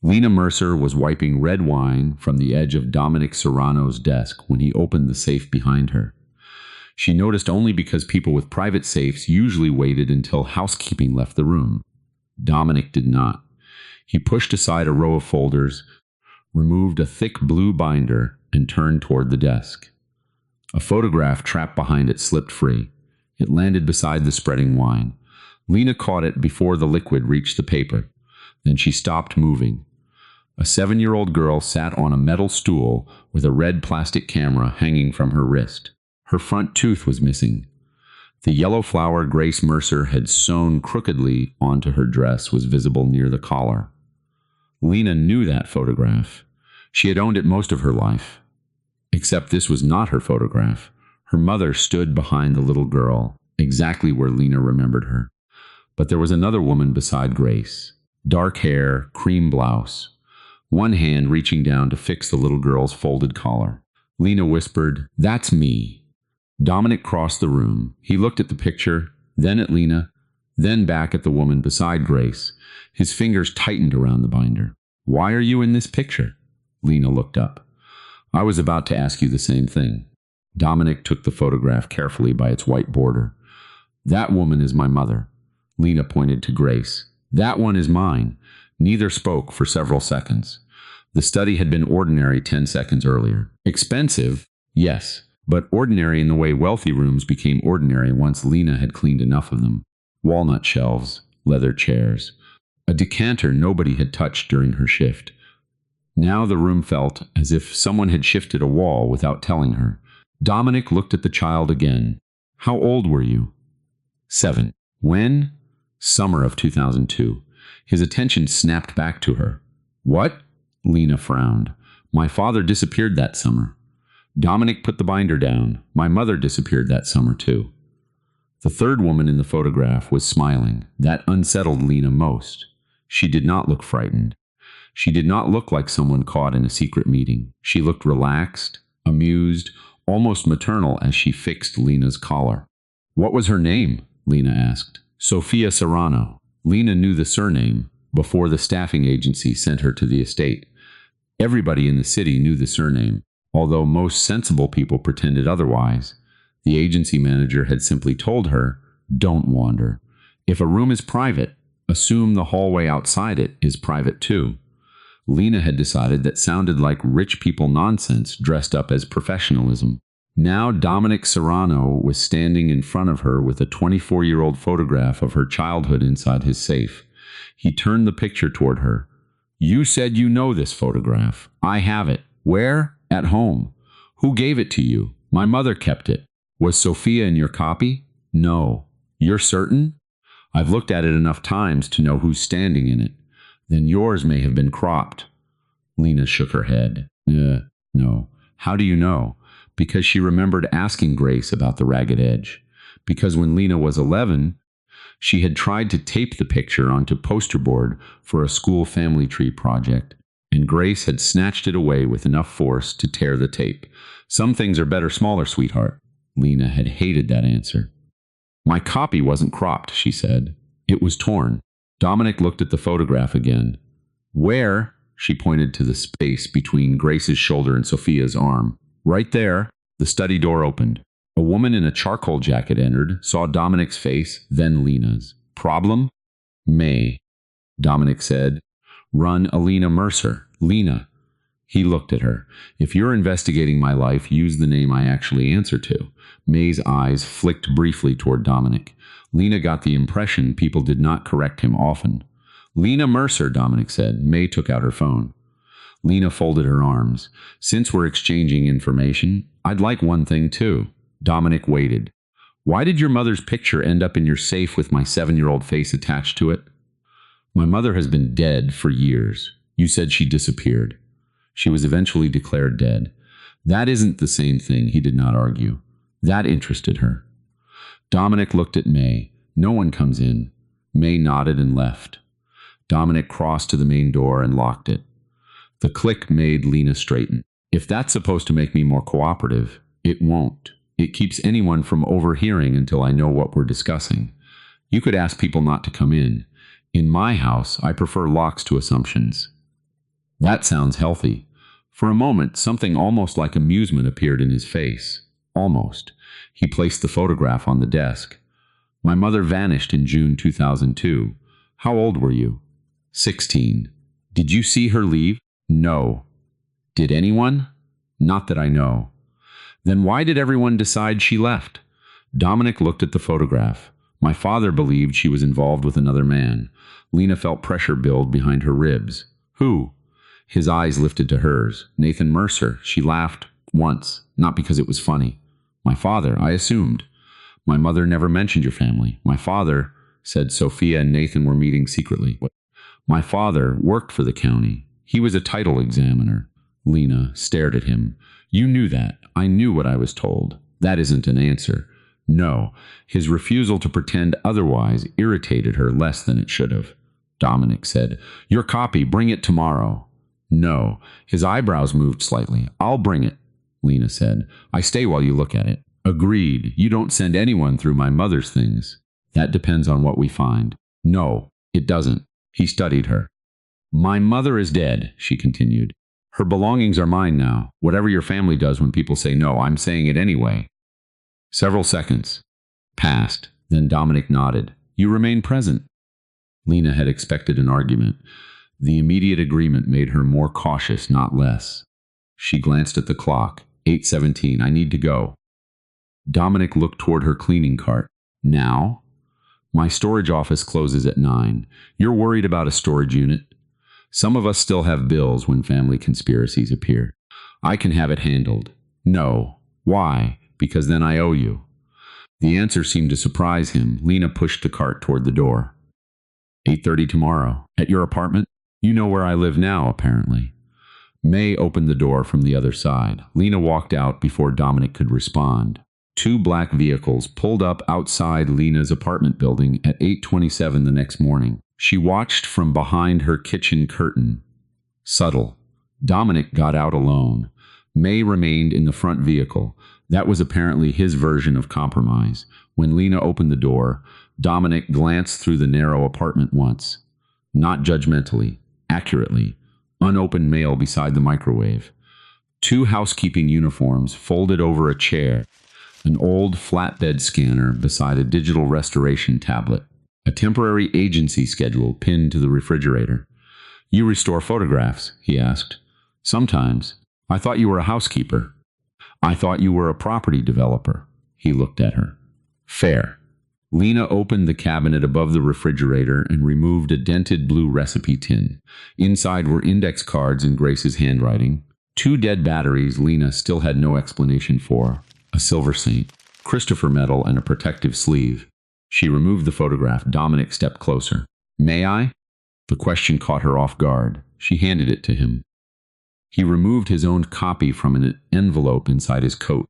Lena Mercer was wiping red wine from the edge of Dominic Serrano's desk when he opened the safe behind her. She noticed only because people with private safes usually waited until housekeeping left the room. Dominic did not. He pushed aside a row of folders, removed a thick blue binder, and turned toward the desk. A photograph trapped behind it slipped free. It landed beside the spreading wine. Lena caught it before the liquid reached the paper. Then she stopped moving. A 7-year-old girl sat on a metal stool with a red plastic camera hanging from her wrist. Her front tooth was missing. The yellow flower Grace Mercer had sewn crookedly onto her dress was visible near the collar. Lena knew that photograph. She had owned it most of her life. Except this was not her photograph. Her mother stood behind the little girl, exactly where Lena remembered her. But there was another woman beside Grace. Dark hair, cream blouse. One hand reaching down to fix the little girl's folded collar. Lena whispered, "That's me." Dominic crossed the room. He looked at the picture, then at Lena, then back at the woman beside Grace. His fingers tightened around the binder. "Why are you in this picture?" Lena looked up. "I was about to ask you the same thing." Dominic took the photograph carefully by its white border. "That woman is my mother." Lena pointed to Grace. "That one is mine." Neither spoke for several seconds. The study had been ordinary 10 seconds earlier. Expensive, yes, but ordinary in the way wealthy rooms became ordinary once Lena had cleaned enough of them. Walnut shelves, leather chairs, a decanter nobody had touched during her shift. Now the room felt as if someone had shifted a wall without telling her. Dominic looked at the child again. "How old were you?" 7. "When?" "Summer of 2002. His attention snapped back to her. "What?" Lena frowned. "My father disappeared that summer." Dominic put the binder down. "My mother disappeared that summer too." The third woman in the photograph was smiling. That unsettled Lena most. She did not look frightened. She did not look like someone caught in a secret meeting. She looked relaxed, amused, almost maternal as she fixed Lena's collar. "What was her name?" Lena asked. "Sophia Serrano." Lena knew the surname before the staffing agency sent her to the estate. Everybody in the city knew the surname, although most sensible people pretended otherwise. The agency manager had simply told her, "Don't wander. If a room is private, assume the hallway outside it is private too." Lena had decided that sounded like rich people nonsense dressed up as professionalism. Now Dominic Serrano was standing in front of her with a 24-year-old photograph of her childhood inside his safe. He turned the picture toward her. "You said you know this photograph. I have it. Where? At home. Who gave it to you? My mother kept it. Was Sophia in your copy? No. You're certain? I've looked at it enough times to know who's standing in it. Then yours may have been cropped." Lena shook her head. No. How do you know?" Because she remembered asking Grace about the ragged edge. Because when Lena was 11, she had tried to tape the picture onto poster board for a school family tree project, and Grace had snatched it away with enough force to tear the tape. "Some things are better smaller, sweetheart." Lena had hated that answer. "My copy wasn't cropped," she said. "It was torn." Dominic looked at the photograph again. "Where?" She pointed to the space between Grace's shoulder and Sophia's arm. "Right there." The study door opened. A woman in a charcoal jacket entered, saw Dominic's face, then Lena's. "Problem?" "May," Dominic said. "Run Alina Mercer. Lena." He looked at her. "If you're investigating my life, use the name I actually answer to." May's eyes flicked briefly toward Dominic. Lena got the impression people did not correct him often. "Lena Mercer," Dominic said. May took out her phone. Lena folded her arms. "Since we're exchanging information, I'd like one thing too." Dominic waited. "Why did your mother's picture end up in your safe with my 7-year-old face attached to it?" "My mother has been dead for years. You said she disappeared." "She was eventually declared dead." "That isn't the same thing," he did not argue. That interested her. Dominic looked at May. "No one comes in." May nodded and left. Dominic crossed to the main door and locked it. The click made Lena straighten. "If that's supposed to make me more cooperative, it won't. It keeps anyone from overhearing until I know what we're discussing. You could ask people not to come in. In my house, I prefer locks to assumptions." That sounds healthy. For a moment, something almost like amusement appeared in his face. Almost. He placed the photograph on the desk. My mother vanished in June 2002. How old were you? 16. Did you see her leave? No. Did anyone? Not that I know. Then why did everyone decide she left? Dominic looked at the photograph. My father believed she was involved with another man. Lena felt pressure build behind her ribs. Who? His eyes lifted to hers. Nathan Mercer. She laughed once, not because it was funny. My father, I assumed. My mother never mentioned your family. My father said Sophia and Nathan were meeting secretly. My father worked for the county. He was a title examiner. Lena stared at him. You knew that. I knew what I was told. That isn't an answer. No, his refusal to pretend otherwise irritated her less than it should have. Dominic said, Your copy, bring it tomorrow. No, his eyebrows moved slightly. I'll bring it, Lena said. I stay while you look at it. Agreed. You don't send anyone through my mother's things. That depends on what we find. No, it doesn't. He studied her. My mother is dead, she continued. Her belongings are mine now. Whatever your family does when people say no, I'm saying it anyway. Several seconds passed. Then Dominic nodded. You remain present. Lena had expected an argument. The immediate agreement made her more cautious, not less. She glanced at the clock. 8:17. I need to go. Dominic looked toward her cleaning cart. Now? My storage office closes at 9. You're worried about a storage unit? Some of us still have bills when family conspiracies appear. I can have it handled. No. Why? Because then I owe you. The answer seemed to surprise him. Lena pushed the cart toward the door. 8:30 tomorrow. At your apartment? You know where I live now, apparently. May opened the door from the other side. Lena walked out before Dominic could respond. 2 black vehicles pulled up outside Lena's apartment building at 8:27 the next morning. She watched from behind her kitchen curtain. Subtle. Dominic got out alone. May remained in the front vehicle. That was apparently his version of compromise. When Lena opened the door, Dominic glanced through the narrow apartment once. Not judgmentally, accurately. Unopened mail beside the microwave. 2 housekeeping uniforms folded over a chair. An old flatbed scanner beside a digital restoration tablet. A temporary agency schedule pinned to the refrigerator. You restore photographs? He asked. Sometimes. I thought you were a housekeeper. I thought you were a property developer. He looked at her. Fair. Lena opened the cabinet above the refrigerator and removed a dented blue recipe tin. Inside were index cards in Grace's handwriting. 2 dead batteries Lena still had no explanation for. A silver saint, Christopher medal, and a protective sleeve. She removed the photograph. Dominic stepped closer. May I? The question caught her off guard. She handed it to him. He removed his own copy from an envelope inside his coat.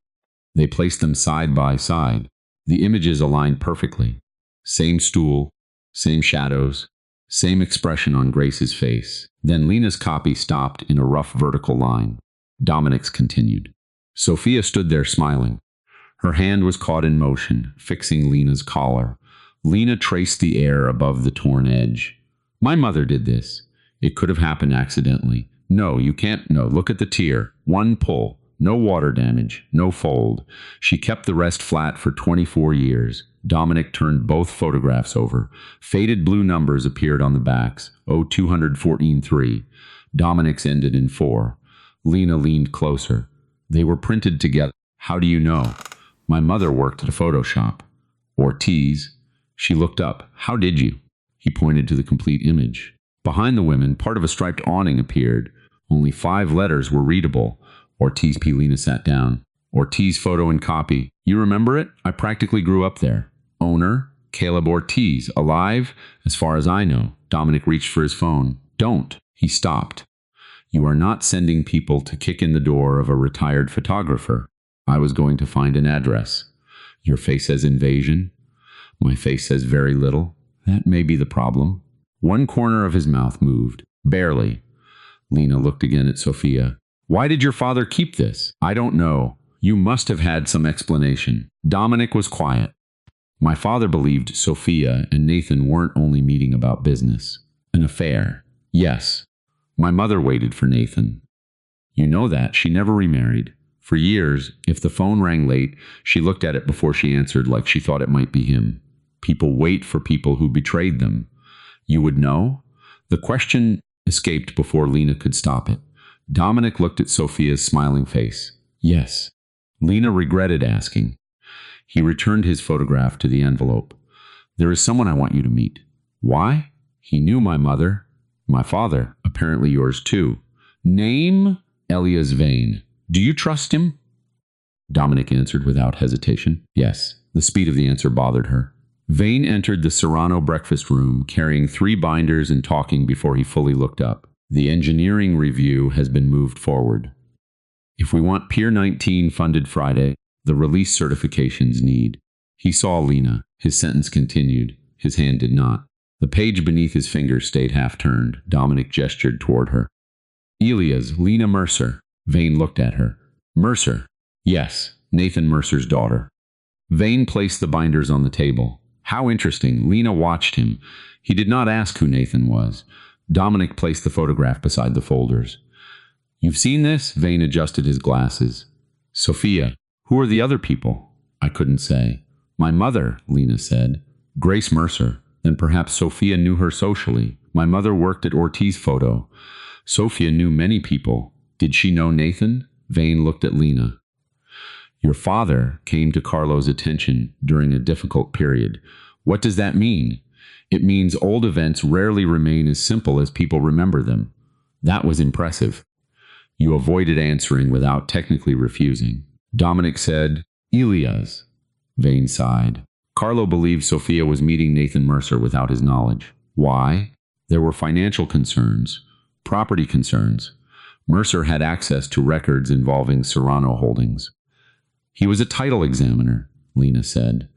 They placed them side by side. The images aligned perfectly. Same stool, same shadows, same expression on Grace's face. Then Lena's copy stopped in a rough vertical line. Dominic's continued. Sophia stood there smiling. Her hand was caught in motion, fixing Lena's collar. Lena traced the air above the torn edge. My mother did this. It could have happened accidentally. No, you can't. No, look at the tear. 1 pull. No water damage. No fold. She kept the rest flat for 24 years. Dominic turned both photographs over. Faded blue numbers appeared on the backs. 214-3. Dominic's ended in 4. Lena leaned closer. They were printed together. How do you know? My mother worked at a photo shop. Ortiz. She looked up. How did you? He pointed to the complete image. Behind the women, part of a striped awning appeared. Only 5 letters were readable. Ortiz. Lena sat down. Ortiz photo and copy. You remember it? I practically grew up there. Owner, Caleb Ortiz. Alive? As far as I know. Dominic reached for his phone. Don't. He stopped. You are not sending people to kick in the door of a retired photographer. I was going to find an address. Your face says invasion. My face says very little. That may be the problem. One corner of his mouth moved. Barely. Lena looked again at Sophia. Why did your father keep this? I don't know. You must have had some explanation. Dominic was quiet. My father believed Sophia and Nathan weren't only meeting about business. An affair. Yes. My mother waited for Nathan. You know that. She never remarried. For years, if the phone rang late, she looked at it before she answered like she thought it might be him. People wait for people who betrayed them. You would know? The question escaped before Lena could stop it. Dominic looked at Sophia's smiling face. Yes. Lena regretted asking. He returned his photograph to the envelope. There is someone I want you to meet. Why? He knew my mother. My father. Apparently yours too. Name? Elias Vane. Do you trust him? Dominic answered without hesitation. Yes. The speed of the answer bothered her. Vane entered the Serrano breakfast room, carrying 3 binders and talking before he fully looked up. The engineering review has been moved forward. If we want Pier 19 funded Friday, the release certifications need. He saw Lena. His sentence continued. His hand did not. The page beneath his finger stayed half-turned. Dominic gestured toward her. Elias, Lena Mercer. Vane looked at her. Mercer? Yes, Nathan Mercer's daughter. Vane placed the binders on the table. How interesting. Lena watched him. He did not ask who Nathan was. Dominic placed the photograph beside the folders. You've seen this? Vane adjusted his glasses. Sophia. Who are the other people? I couldn't say. My mother, Lena said. Grace Mercer. Then perhaps Sophia knew her socially. My mother worked at Ortiz Photo. Sophia knew many people. Did she know Nathan? Vane looked at Lena. Your father came to Carlo's attention during a difficult period. What does that mean? It means old events rarely remain as simple as people remember them. That was impressive. You avoided answering without technically refusing. Dominic said, Elias. Vane sighed. Carlo believed Sophia was meeting Nathan Mercer without his knowledge. Why? There were financial concerns, property concerns. Mercer had access to records involving Serrano Holdings. He was a title examiner, Lena said.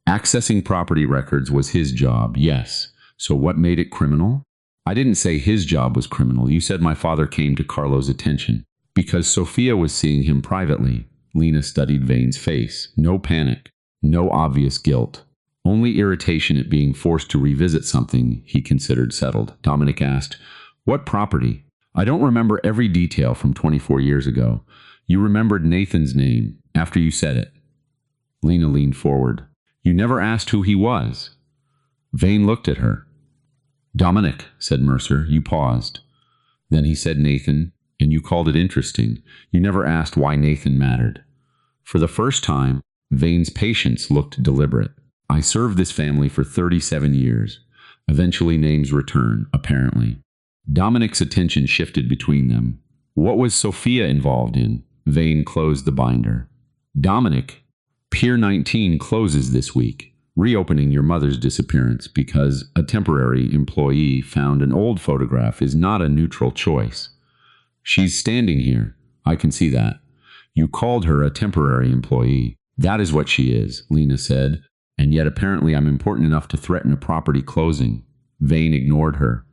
Accessing property records was his job, yes. So what made it criminal? I didn't say his job was criminal. You said my father came to Carlo's attention. Because Sophia was seeing him privately. Lena studied Vane's face. No panic. No obvious guilt. Only irritation at being forced to revisit something he considered settled. Dominic asked, What property? I don't remember every detail from 24 years ago. You remembered Nathan's name after you said it. Lena leaned forward. You never asked who he was. Vane looked at her. Dominic, said Mercer. You paused. Then he said Nathan, and you called it interesting. You never asked why Nathan mattered. For the first time, Vane's patience looked deliberate. I served this family for 37 years. Eventually names return, apparently. Dominic's attention shifted between them. What was Sophia involved in? Vane closed the binder. Dominic, Pier 19 closes this week, reopening your mother's disappearance because a temporary employee found an old photograph is not a neutral choice. She's standing here. I can see that. You called her a temporary employee. That is what she is, Lena said, and yet apparently I'm important enough to threaten a property closing. Vane ignored her.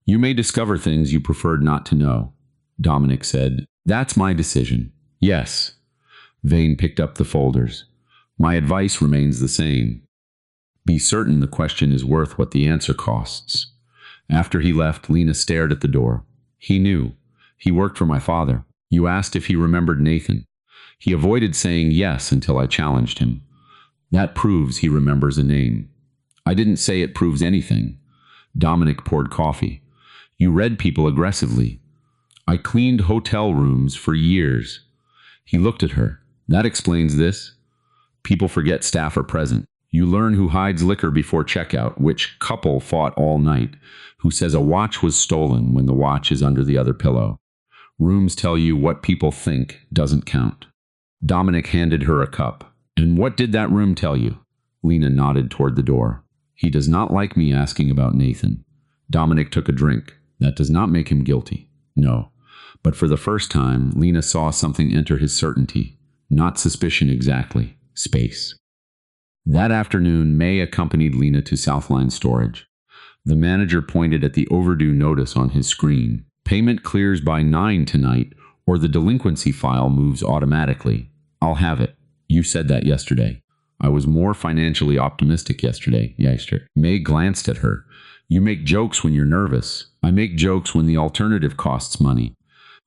You may discover things you preferred not to know, Dominic said. That's my decision. Yes. Vane picked up the folders. My advice remains the same. Be certain the question is worth what the answer costs. After he left, Lena stared at the door. He knew. He worked for my father. You asked if he remembered Nathan. He avoided saying yes until I challenged him. That proves he remembers a name. I didn't say it proves anything. Dominic poured coffee. You read people aggressively. I cleaned hotel rooms for years. He looked at her. That explains this. People forget staff are present. You learn who hides liquor before checkout, which couple fought all night, who says a watch was stolen when the watch is under the other pillow. Rooms tell you what people think doesn't count. Dominic handed her a cup. And what did that room tell you? Lena nodded toward the door. He does not like me asking about Nathan. Dominic took a drink. That does not make him guilty. No. But for the first time, Lena saw something enter his certainty. Not suspicion exactly. Space. That afternoon, May accompanied Lena to Southline Storage. The manager pointed at the overdue notice on his screen. Payment clears by 9 tonight, or the delinquency file moves automatically. I'll have it. You said that yesterday. I was more financially optimistic yesterday. May glanced at her. You make jokes when you're nervous. I make jokes when the alternative costs money.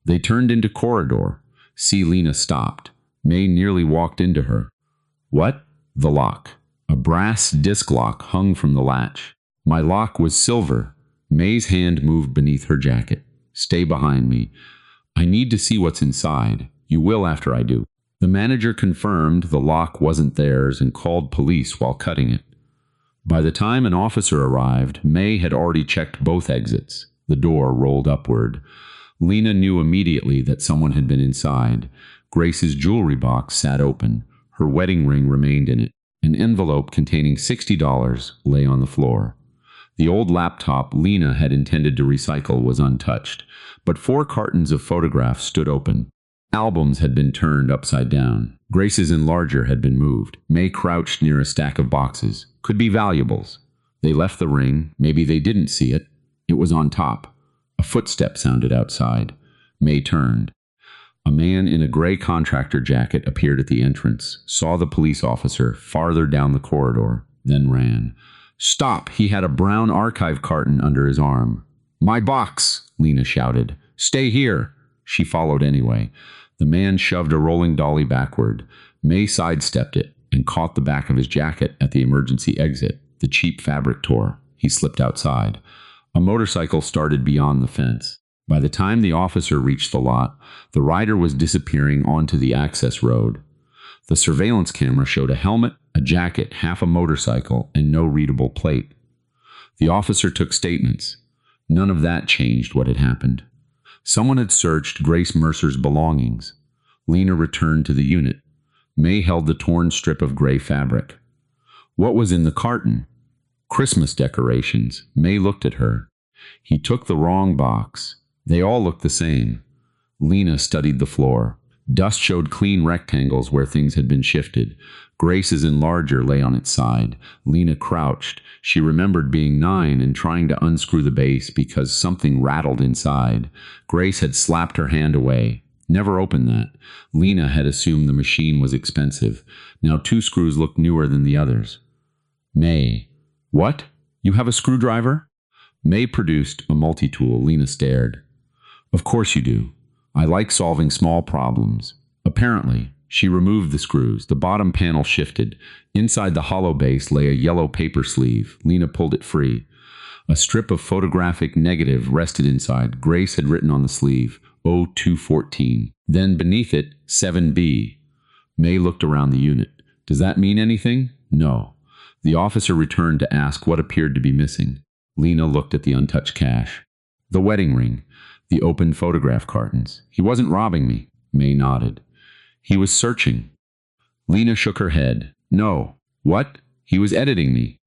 They turned into corridor. See, Lena stopped. May nearly walked into her. What? The lock. A brass disc lock hung from the latch. My lock was silver. May's hand moved beneath her jacket. Stay behind me. I need to see what's inside. You will after I do. The manager confirmed the lock wasn't theirs and called police while cutting it. By the time an officer arrived, May had already checked both exits. The door rolled upward. Lena knew immediately that someone had been inside. Grace's jewelry box sat open. Her wedding ring remained in it. An envelope containing $60 lay on the floor. The old laptop Lena had intended to recycle was untouched, but 4 cartons of photographs stood open. Albums had been turned upside down. Grace's enlarger had been moved. May crouched near a stack of boxes. Could be valuables. They left the ring. Maybe they didn't see it. It was on top. A footstep sounded outside. May turned. A man in a gray contractor jacket appeared at the entrance, saw the police officer farther down the corridor, then ran. Stop! He had a brown archive carton under his arm. My box! Lena shouted. Stay here! She followed anyway. The man shoved a rolling dolly backward. May sidestepped it and caught the back of his jacket at the emergency exit. The cheap fabric tore. He slipped outside. A motorcycle started beyond the fence. By the time the officer reached the lot, the rider was disappearing onto the access road. The surveillance camera showed a helmet, a jacket, half a motorcycle, and no readable plate. The officer took statements. None of that changed what had happened. Someone had searched Grace Mercer's belongings. Lena returned to the unit. May held the torn strip of gray fabric. What was in the carton? Christmas decorations. May looked at her. He took the wrong box. They all looked the same. Lena studied the floor. Dust showed clean rectangles where things had been shifted. Grace's enlarger lay on its side. Lena crouched. She remembered being 9 and trying to unscrew the base because something rattled inside. Grace had slapped her hand away. Never opened that. Lena had assumed the machine was expensive. Now 2 screws looked newer than the others. May. What? You have a screwdriver? May produced a multi-tool. Lena stared. Of course you do. I like solving small problems. Apparently. She removed the screws. The bottom panel shifted. Inside the hollow base lay a yellow paper sleeve. Lena pulled it free. A strip of photographic negative rested inside. Grace had written on the sleeve, 0214. Then beneath it, 7B. May looked around the unit. Does that mean anything? No. The officer returned to ask what appeared to be missing. Lena looked at the untouched cash. The wedding ring. The open photograph cartons. He wasn't robbing me. May nodded. He was searching. Lena shook her head. No. What? He was editing me.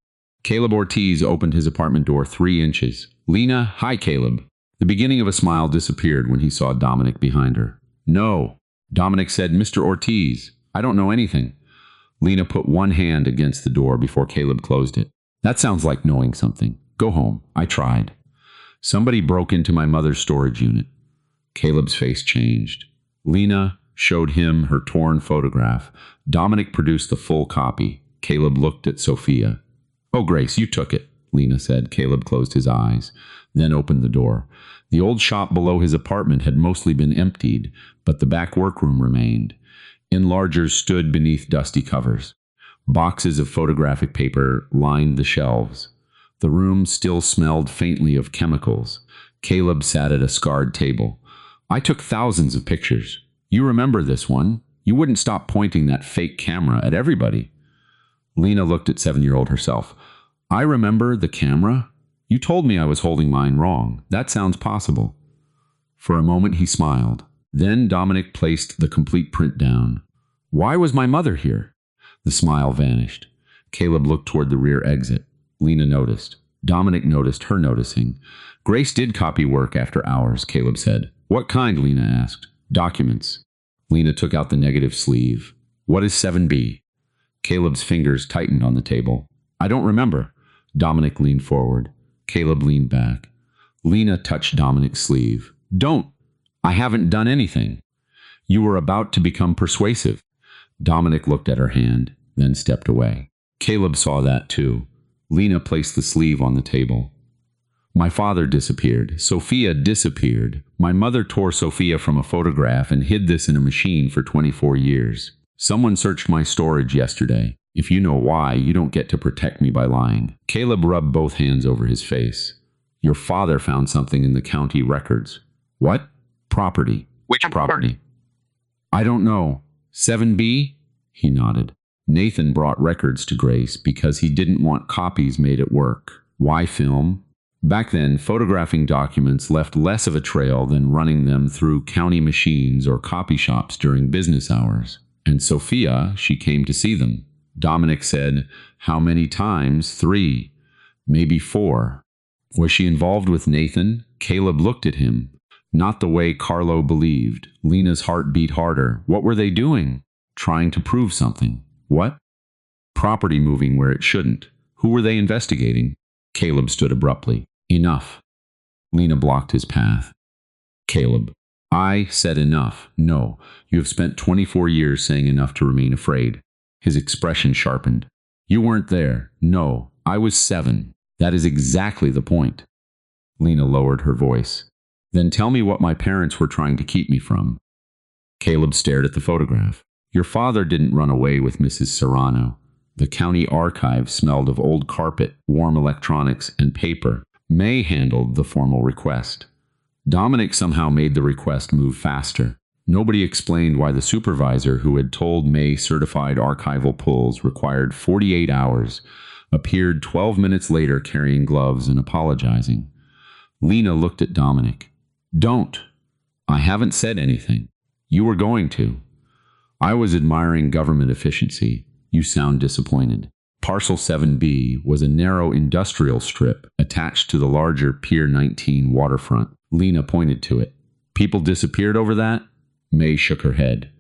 Caleb Ortiz opened his apartment door 3 inches. Lena, hi Caleb. The beginning of a smile disappeared when he saw Dominic behind her. No. Dominic said, Mr. Ortiz, I don't know anything. Lena put one hand against the door before Caleb closed it. That sounds like knowing something. Go home. I tried. Somebody broke into my mother's storage unit. Caleb's face changed. Lena showed him her torn photograph. Dominic produced the full copy. Caleb looked at Sophia. Oh, Grace, you took it, Lena said. Caleb closed his eyes, then opened the door. The old shop below his apartment had mostly been emptied, but the back workroom remained. Enlargers stood beneath dusty covers. Boxes of photographic paper lined the shelves. The room still smelled faintly of chemicals. Caleb sat at a scarred table. I took thousands of pictures. You remember this one. You wouldn't stop pointing that fake camera at everybody. Lena looked at 7-year-old herself. I remember the camera. You told me I was holding mine wrong. That sounds possible. For a moment he smiled. Then Dominic placed the complete print down. Why was my mother here? The smile vanished. Caleb looked toward the rear exit. Lena noticed. Dominic noticed her noticing. Grace did copy work after hours, Caleb said. What kind? Lena asked. Documents. Lena took out the negative sleeve. What is 7B? Caleb's fingers tightened on the table. I don't remember. Dominic leaned forward. Caleb leaned back. Lena touched Dominic's sleeve. Don't. I haven't done anything. You were about to become persuasive. Dominic looked at her hand, then stepped away. Caleb saw that too. Lena placed the sleeve on the table. My father disappeared. Sophia disappeared. My mother tore Sophia from a photograph and hid this in a machine for 24 years. Someone searched my storage yesterday. If you know why, you don't get to protect me by lying. Caleb rubbed both hands over his face. Your father found something in the county records. What? Property. Which Property. I don't know. 7B? He nodded. Nathan brought records to Grace because he didn't want copies made at work. Why film? Back then, photographing documents left less of a trail than running them through county machines or copy shops during business hours. And Sophia, she came to see them. Dominic said, how many times? 3, maybe 4. Was she involved with Nathan? Caleb looked at him. Not the way Carlo believed. Lena's heart beat harder. What were they doing? Trying to prove something. What? Property moving where it shouldn't. Who were they investigating? Caleb stood abruptly. Enough. Lena blocked his path. Caleb. I said enough. No, you have spent 24 years saying enough to remain afraid. His expression sharpened. You weren't there. No, I was 7. That is exactly the point. Lena lowered her voice. Then tell me what my parents were trying to keep me from. Caleb stared at the photograph. Your father didn't run away with Mrs. Serrano. The county archive smelled of old carpet, warm electronics, and paper. May handled the formal request. Dominic somehow made the request move faster. Nobody explained why the supervisor who had told May certified archival pulls required 48 hours appeared 12 minutes later carrying gloves and apologizing. Lena looked at Dominic. Don't. I haven't said anything. You were going to. I was admiring government efficiency. You sound disappointed. Parcel 7B was a narrow industrial strip attached to the larger Pier 19 waterfront. Lena pointed to it. People disappeared over that? May shook her head.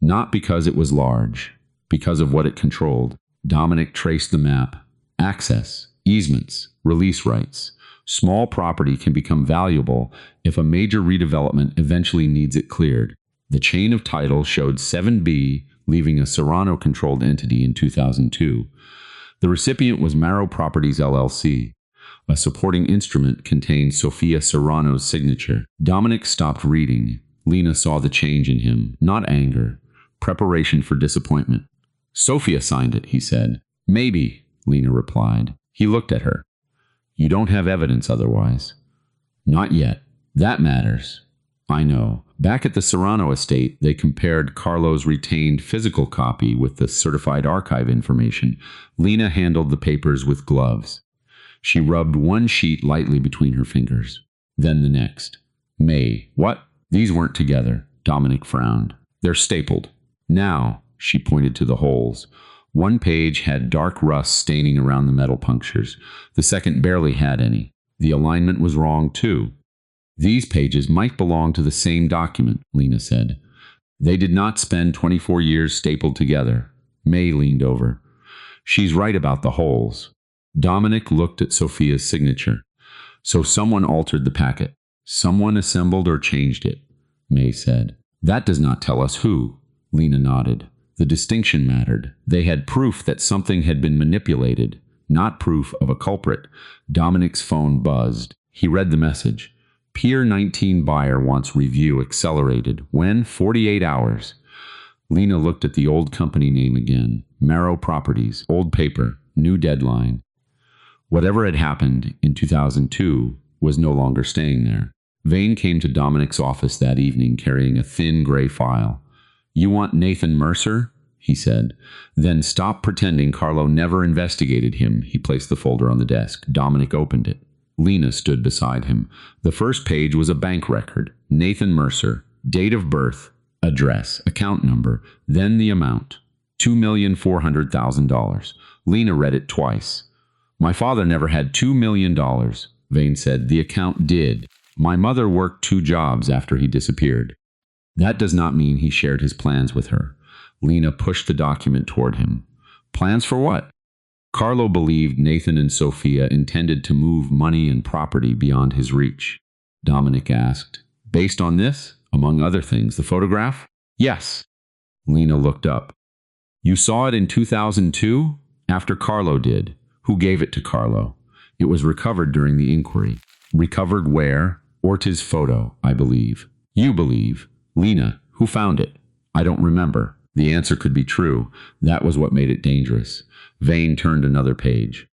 Not because it was large, because of what it controlled. Dominic traced the map. Access, easements, release rights. Small property can become valuable if a major redevelopment eventually needs it cleared. The chain of title showed 7B leaving a Serrano-controlled entity in 2002. The recipient was Marrow Properties LLC. A supporting instrument contained Sophia Serrano's signature. Dominic stopped reading. Lena saw the change in him, not anger, preparation for disappointment. Sophia signed it, he said. Maybe, Lena replied. He looked at her. You don't have evidence otherwise. Not yet. That matters. I know. Back at the Serrano estate, they compared Carlo's retained physical copy with the certified archive information. Lena handled the papers with gloves. She rubbed one sheet lightly between her fingers, then the next. May, what? These weren't together. Dominic frowned. They're stapled. Now, she pointed to the holes. One page had dark rust staining around the metal punctures. The second barely had any. The alignment was wrong, too. These pages might belong to the same document, Lena said. They did not spend 24 years stapled together. May leaned over. She's right about the holes. Dominic looked at Sophia's signature. So someone altered the packet. Someone assembled or changed it, May said. That does not tell us who. Lena nodded. The distinction mattered. They had proof that something had been manipulated, not proof of a culprit. Dominic's phone buzzed. He read the message. Pier 19 buyer wants review accelerated. When? 48 hours. Lena looked at the old company name again. Marrow Properties. Old paper. New deadline. Whatever had happened in 2002 was no longer staying there. Vane came to Dominic's office that evening carrying a thin gray file. You want Nathan Mercer? He said. Then stop pretending Carlo never investigated him. He placed the folder on the desk. Dominic opened it. Lena stood beside him. The first page was a bank record. Nathan Mercer. Date of birth. Address. Account number. Then the amount. $2,400,000. Lena read it twice. My father never had $2 million, Vane said. The account did. My mother worked 2 jobs after he disappeared. That does not mean he shared his plans with her. Lena pushed the document toward him. Plans for what? Carlo believed Nathan and Sophia intended to move money and property beyond his reach. Dominic asked. Based on this, among other things, the photograph? Yes. Lena looked up. You saw it in 2002? After Carlo did. Who gave it to Carlo? It was recovered during the inquiry. Recovered where? Ortiz's photo, I believe. You believe. Lena, who found it? I don't remember. The answer could be true. That was what made it dangerous. Vane turned another page.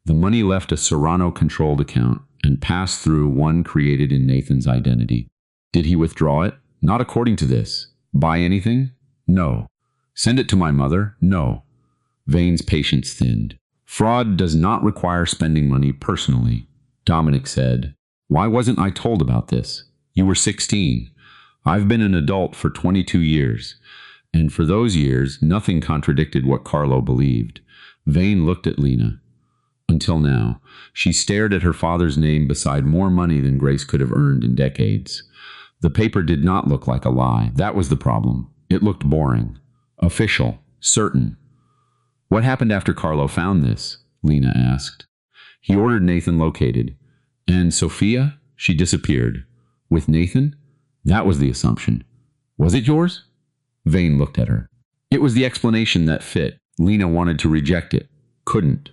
The money left a Serrano-controlled account and passed through one created in Nathan's identity. Did he withdraw it? Not according to this. Buy anything? No. Send it to my mother? No. Vane's patience thinned. Fraud does not require spending money personally. Dominic said, Why wasn't I told about this? You were 16. I've been an adult for 22 years. And for those years, nothing contradicted what Carlo believed. Vane looked at Lena. Until now, she stared at her father's name beside more money than Grace could have earned in decades. The paper did not look like a lie. That was the problem. It looked boring. Official. Certain. What happened after Carlo found this? Lena asked. He ordered Nathan located. And Sophia? She disappeared. With Nathan? That was the assumption. Was it yours? Vane looked at her. It was the explanation that fit. Lena wanted to reject it. Couldn't.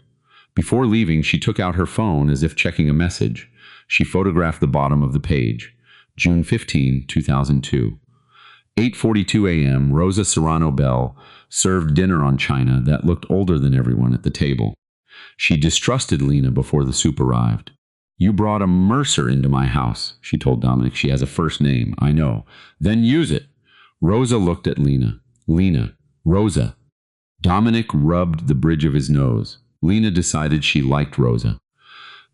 Before leaving, she took out her phone as if checking a message. She photographed the bottom of the page. June 15, 2002. 8:42 a.m., Rosa Serrano Bell served dinner on china that looked older than everyone at the table. She distrusted Lena before the soup arrived. You brought a Mercer into my house, she told Dominic. She has a first name, I know. Then use it. Rosa looked at Lena. Lena. Rosa. Dominic rubbed the bridge of his nose. Lena decided she liked Rosa.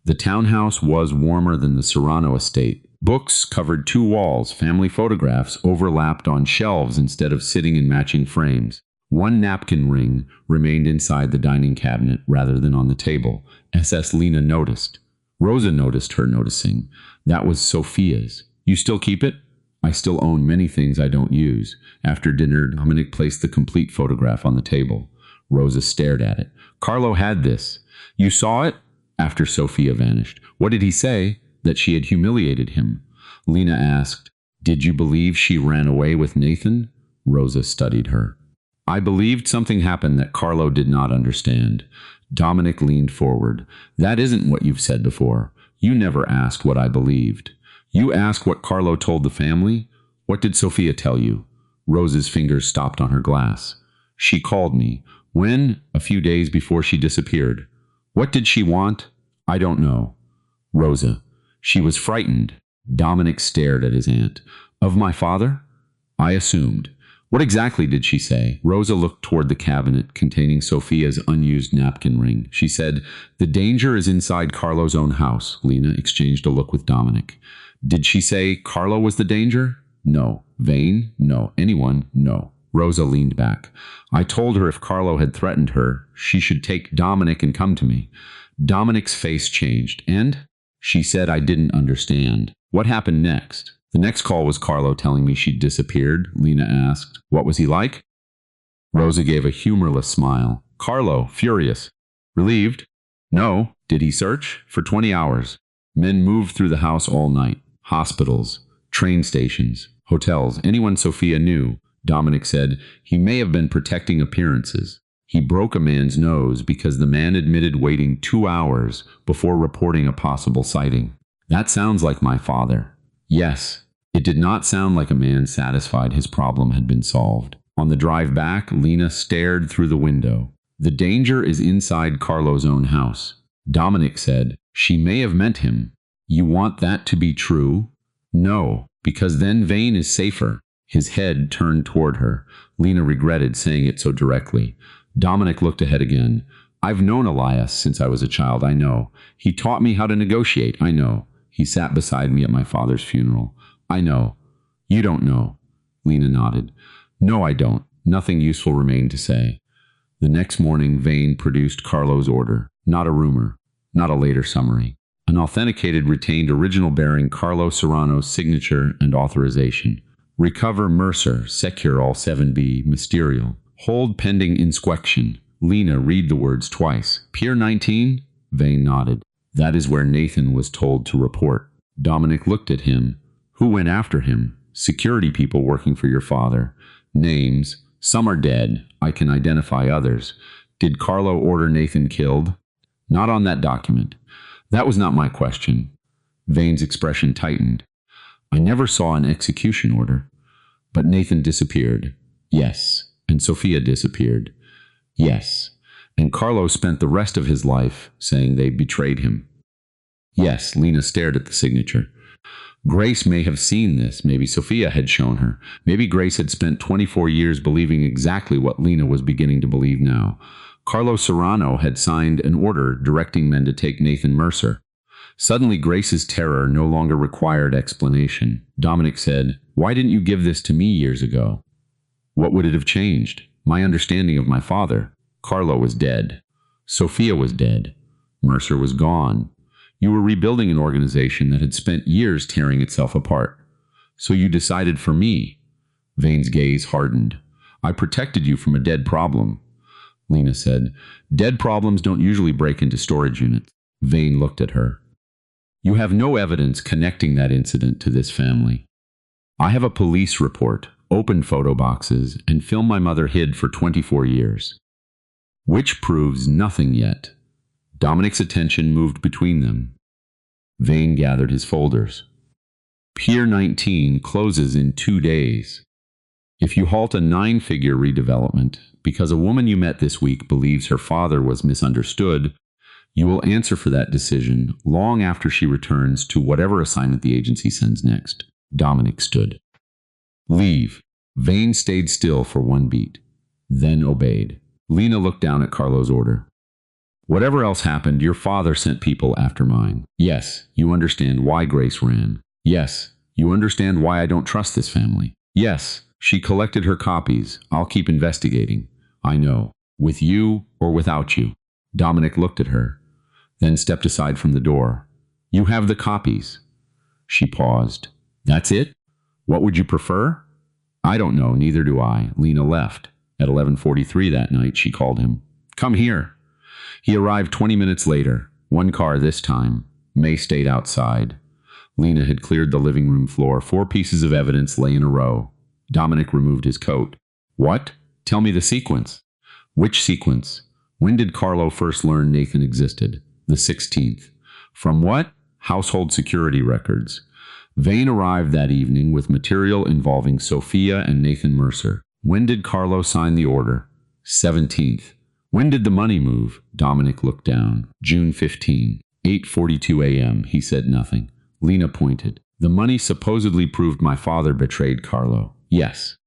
The townhouse was warmer than the Serrano estate. Books covered 2 walls. Family photographs overlapped on shelves instead of sitting in matching frames. One napkin ring remained inside the dining cabinet rather than on the table. SS Lena noticed. Rosa noticed her noticing. That was Sophia's. You still keep it? I still own many things I don't use. After dinner, Dominic placed the complete photograph on the table. Rosa stared at it. Carlo had this. You saw it? After Sophia vanished. What did he say? That she had humiliated him. Lena asked, Did you believe she ran away with Nathan? Rosa studied her. I believed something happened that Carlo did not understand. Dominic leaned forward. That isn't what you've said before. You never asked what I believed. You asked what Carlo told the family? What did Sophia tell you? Rosa's fingers stopped on her glass. She called me. When? A few days before she disappeared. What did she want? I don't know. Rosa. She was frightened. Dominic stared at his aunt. Of my father? I assumed. What exactly did she say? Rosa looked toward the cabinet containing Sophia's unused napkin ring. She said, The danger is inside Carlo's own house. Lena exchanged a look with Dominic. Did she say Carlo was the danger? No. Vane? No. Anyone? No. Rosa leaned back. I told her if Carlo had threatened her, she should take Dominic and come to me. Dominic's face changed. And? She said I didn't understand. What happened next? The next call was Carlo telling me she'd disappeared. Lena asked, What was he like? Rosa gave a humorless smile. Carlo, furious. Relieved? No. Did he search? For 20 hours. Men moved through the house all night. Hospitals, train stations, hotels, anyone Sophia knew. Dominic said he may have been protecting appearances. He broke a man's nose because the man admitted waiting 2 hours before reporting a possible sighting. That sounds like my father. Yes, it did not sound like a man satisfied his problem had been solved. On the drive back, Lena stared through the window. The danger is inside Carlo's own house. Dominic said, She may have meant him. You want that to be true? No, because then Vane is safer. His head turned toward her. Lena regretted saying it so directly. Dominic looked ahead again. I've known Elias since I was a child, I know. He taught me how to negotiate, I know. He sat beside me at my father's funeral. I know. You don't know. Lena nodded. No, I don't. Nothing useful remained to say. The next morning, Vane produced Carlo's order. Not a rumor. Not a later summary. An authenticated retained original bearing Carlo Serrano's signature and authorization. Recover Mercer, secure all 7B, mysterial. Hold pending inspection. Lena, read the words twice. Pier 19? Vane nodded. That is where Nathan was told to report. Dominic looked at him. Who went after him? Security people working for your father. Names. Some are dead. I can identify others. Did Carlo order Nathan killed? Not on that document. That was not my question. Vane's expression tightened. I never saw an execution order. But Nathan disappeared. Yes. And Sophia disappeared. Yes. And Carlos spent the rest of his life saying they betrayed him. Yes, Lena stared at the signature. Grace may have seen this. Maybe Sophia had shown her. Maybe Grace had spent 24 years believing exactly what Lena was beginning to believe now. Carlos Serrano had signed an order directing men to take Nathan Mercer. Suddenly, Grace's terror no longer required explanation. Dominic said, "Why didn't you give this to me years ago?" What would it have changed? My understanding of my father. Carlo was dead. Sophia was dead. Mercer was gone. You were rebuilding an organization that had spent years tearing itself apart. So you decided for me. Vane's gaze hardened. I protected you from a dead problem. Lena said, "Dead problems don't usually break into storage units." Vane looked at her. You have no evidence connecting that incident to this family. I have a police report, open photo boxes, and film my mother hid for 24 years. Which proves nothing yet. Dominic's attention moved between them. Vane gathered his folders. Pier 19 closes in 2 days. If you halt a 9-figure redevelopment because a woman you met this week believes her father was misunderstood, you will answer for that decision long after she returns to whatever assignment the agency sends next. Dominic stood. Leave. Vane stayed still for 1 beat, then obeyed. Lena looked down at Carlo's order. Whatever else happened, your father sent people after mine. Yes, you understand why Grace ran. Yes, you understand why I don't trust this family. Yes, she collected her copies. I'll keep investigating. I know. With you or without you. Dominic looked at her, then stepped aside from the door. You have the copies. She paused. That's it? What would you prefer? I don't know, neither do I. Lena left. At 11:43 that night, she called him. Come here. He arrived 20 minutes later. 1 car this time. May stayed outside. Lena had cleared the living room floor. 4 pieces of evidence lay in a row. Dominic removed his coat. What? Tell me the sequence. Which sequence? When did Carlo first learn Nathan existed? The 16th. From what? Household security records. Vane arrived that evening with material involving Sophia and Nathan Mercer. When did Carlo sign the order? 17th. When did the money move? Dominic looked down. June 15. 8:42 a.m. He said nothing. Lena pointed. The money supposedly proved my father betrayed Carlo. Yes.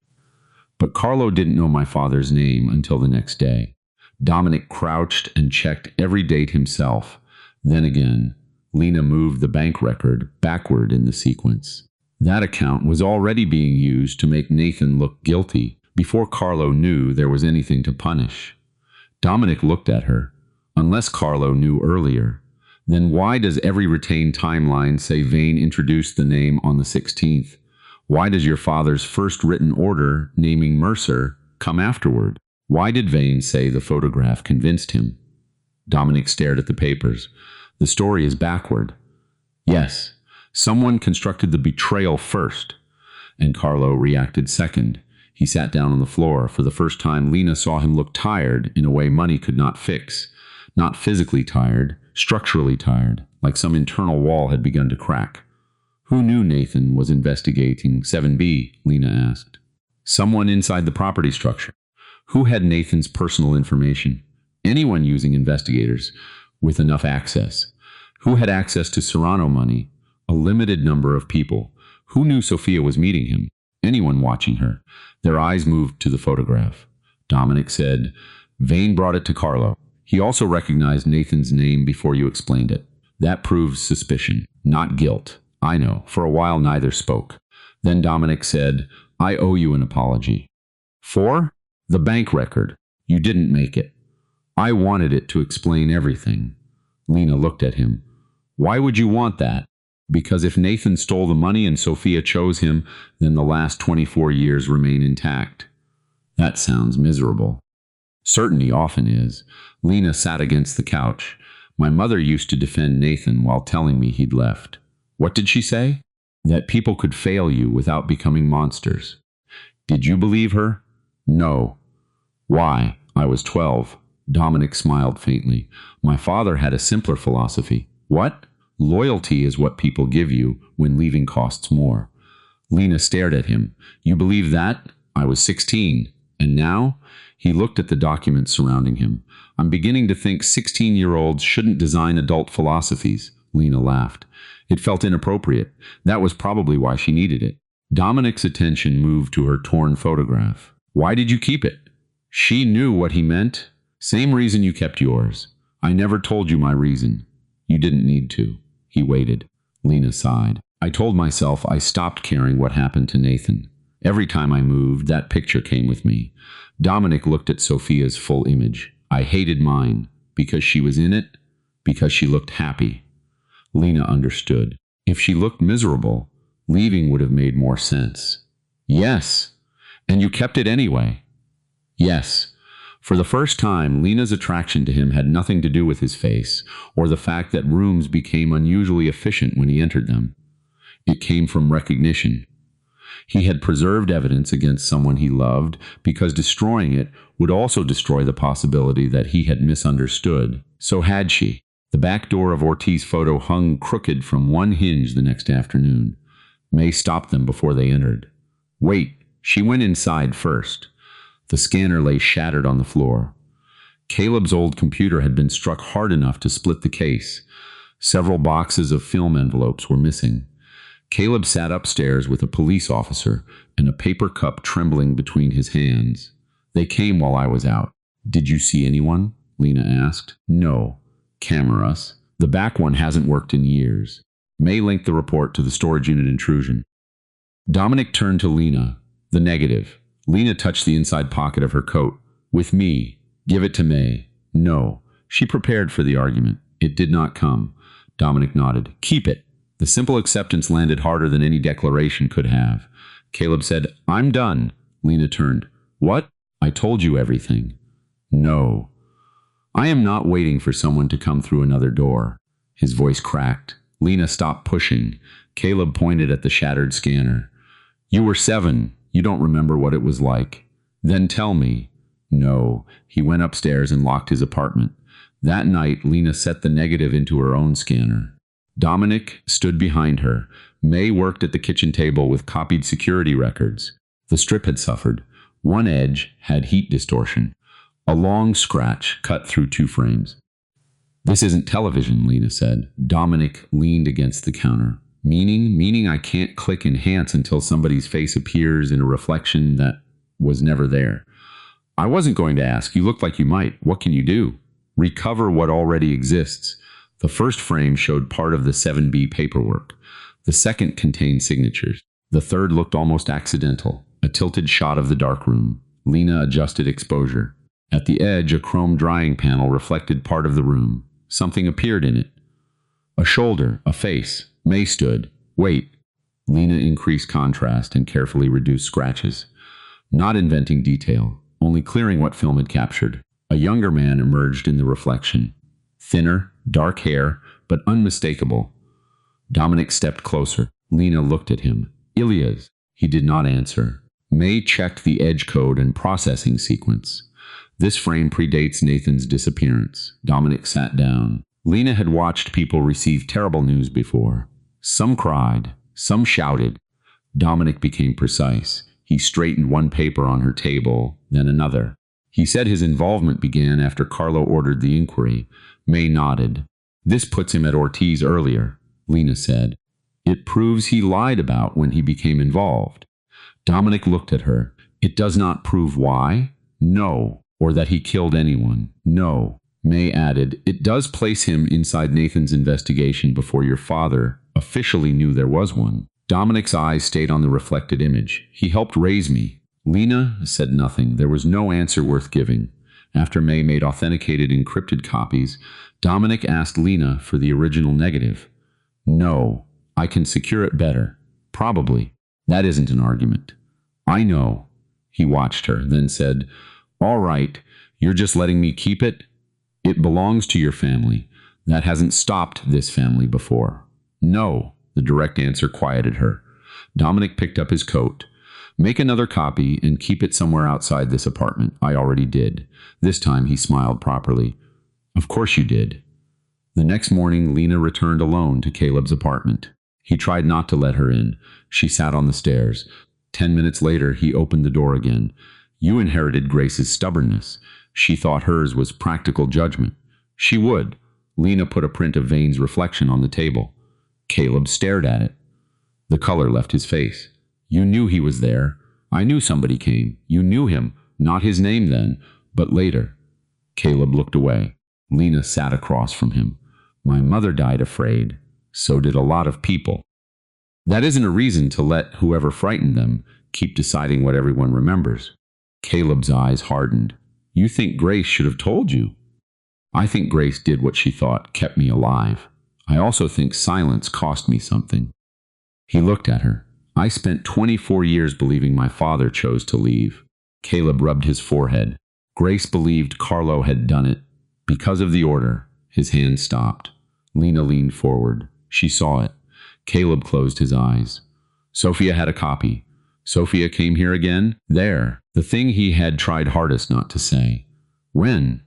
But Carlo didn't know my father's name until the next day. Dominic crouched and checked every date himself. Then again, Lena moved the bank record backward in the sequence. That account was already being used to make Nathan look guilty before Carlo knew there was anything to punish. Dominic looked at her. Unless Carlo knew earlier, then why does every retained timeline say Vane introduced the name on the 16th? Why does your father's first written order naming Mercer come afterward? Why did Vane say the photograph convinced him? Dominic stared at the papers. The story is backward. Yes, someone constructed the betrayal first, and Carlo reacted second. He sat down on the floor. For the first time, Lena saw him look tired in a way money could not fix. Not physically tired, structurally tired, like some internal wall had begun to crack. Who knew Nathan was investigating 7B? Lena asked. Someone inside the property structure. Who had Nathan's personal information? Anyone using investigators with enough access. Who had access to Serrano money? A limited number of people. Who knew Sophia was meeting him? Anyone watching her. Their eyes moved to the photograph. Dominic said, Vane brought it to Carlo. He also recognized Nathan's name before you explained it. That proves suspicion, not guilt. I know. For a while, neither spoke. Then Dominic said, I owe you an apology. For? The bank record. You didn't make it. I wanted it to explain everything. Lena looked at him. Why would you want that? Because if Nathan stole the money and Sophia chose him, then the last 24 years remain intact. That sounds miserable. Certainty often is. Lena sat against the couch. My mother used to defend Nathan while telling me he'd left. What did she say? That people could fail you without becoming monsters. Did you believe her? No. Why? I was 12. Dominic smiled faintly. My father had a simpler philosophy. What? Loyalty is what people give you when leaving costs more. Lena stared at him. You believe that? I was 16. And now? He looked at the documents surrounding him. I'm beginning to think 16-year-olds shouldn't design adult philosophies. Lena laughed. It felt inappropriate. That was probably why she needed it. Dominic's attention moved to her torn photograph. Why did you keep it? She knew what he meant. Same reason you kept yours. I never told you my reason. You didn't need to. He waited. Lena sighed. I told myself I stopped caring what happened to Nathan. Every time I moved, that picture came with me. Dominic looked at Sophia's full image. I hated mine. Because she was in it. Because she looked happy. Lena understood. If she looked miserable, leaving would have made more sense. Yes. And you kept it anyway. Yes. For the first time, Lena's attraction to him had nothing to do with his face, or the fact that rooms became unusually efficient when he entered them. It came from recognition. He had preserved evidence against someone he loved because destroying it would also destroy the possibility that he had misunderstood. So had she. The back door of Ortiz's photo hung crooked from one hinge the next afternoon. May stopped them before they entered. Wait, she went inside first. The scanner lay shattered on the floor. Caleb's old computer had been struck hard enough to split the case. Several boxes of film envelopes were missing. Caleb sat upstairs with a police officer and a paper cup trembling between his hands. They came while I was out. Did you see anyone? Lena asked. No. Cameras. The back one hasn't worked in years. May linked the report to the storage unit intrusion. Dominic turned to Lena. The negative. Lena touched the inside pocket of her coat. With me. Give it to May. No. She prepared for the argument. It did not come. Dominic nodded. Keep it. The simple acceptance landed harder than any declaration could have. Caleb said, I'm done. Lena turned. What? I told you everything. No. I am not waiting for someone to come through another door. His voice cracked. Lena stopped pushing. Caleb pointed at the shattered scanner. You were 7. You don't remember what it was like. Then tell me. No. He went upstairs and locked his apartment. That night, Lena set the negative into her own scanner. Dominic stood behind her. May worked at the kitchen table with copied security records. The strip had suffered. One edge had heat distortion. A long scratch cut through 2 frames. This isn't television, Lena said. Dominic leaned against the counter. Meaning I can't click enhance until somebody's face appears in a reflection that was never there. I wasn't going to ask. You look like you might. What can you do? Recover what already exists. The first frame showed part of the 7B paperwork. The second contained signatures. The third looked almost accidental. A tilted shot of the darkroom. Lena adjusted exposure. At the edge, a chrome drying panel reflected part of the room. Something appeared in it. A shoulder, a face. May stood. Wait. Lena increased contrast and carefully reduced scratches. Not inventing detail, only clearing what film had captured. A younger man emerged in the reflection. Thinner, dark hair, but unmistakable. Dominic stepped closer. Lena looked at him. Ilya's. He did not answer. May checked the edge code and processing sequence. This frame predates Nathan's disappearance. Dominic sat down. Lena had watched people receive terrible news before. Some cried. Some shouted. Dominic became precise. He straightened one paper on her table, then another. He said his involvement began after Carlo ordered the inquiry. May nodded. This puts him at Ortiz earlier, Lena said. It proves he lied about when he became involved. Dominic looked at her. It does not prove why? No. Or that he killed anyone? No. May added, it does place him inside Nathan's investigation before your father officially knew there was one. Dominic's eyes stayed on the reflected image. He helped raise me. Lena said nothing. There was no answer worth giving. After May made authenticated encrypted copies, Dominic asked Lena for the original negative. No, I can secure it better. Probably. That isn't an argument. I know. He watched her, then said, all right, you're just letting me keep it? It belongs to your family. That hasn't stopped this family before. No, the direct answer quieted her. Dominic picked up his coat. Make another copy and keep it somewhere outside this apartment. I already did. This time he smiled properly. Of course you did. The next morning, Lena returned alone to Caleb's apartment. He tried not to let her in. She sat on the stairs. 10 minutes later, he opened the door again. You inherited Grace's stubbornness. She thought hers was practical judgment. She would. Lena put a print of Vane's reflection on the table. Caleb stared at it. The color left his face. You knew he was there. I knew somebody came. You knew him. Not his name then, but later. Caleb looked away. Lena sat across from him. My mother died afraid. So did a lot of people. That isn't a reason to let whoever frightened them keep deciding what everyone remembers. Caleb's eyes hardened. You think Grace should have told you? I think Grace did what she thought kept me alive. I also think silence cost me something. He looked at her. I spent 24 years believing my father chose to leave. Caleb rubbed his forehead. Grace believed Carlo had done it. Because of the order, his hand stopped. Lena leaned forward. She saw it. Caleb closed his eyes. Sophia had a copy. Sophia came here again? There. The thing he had tried hardest not to say. When?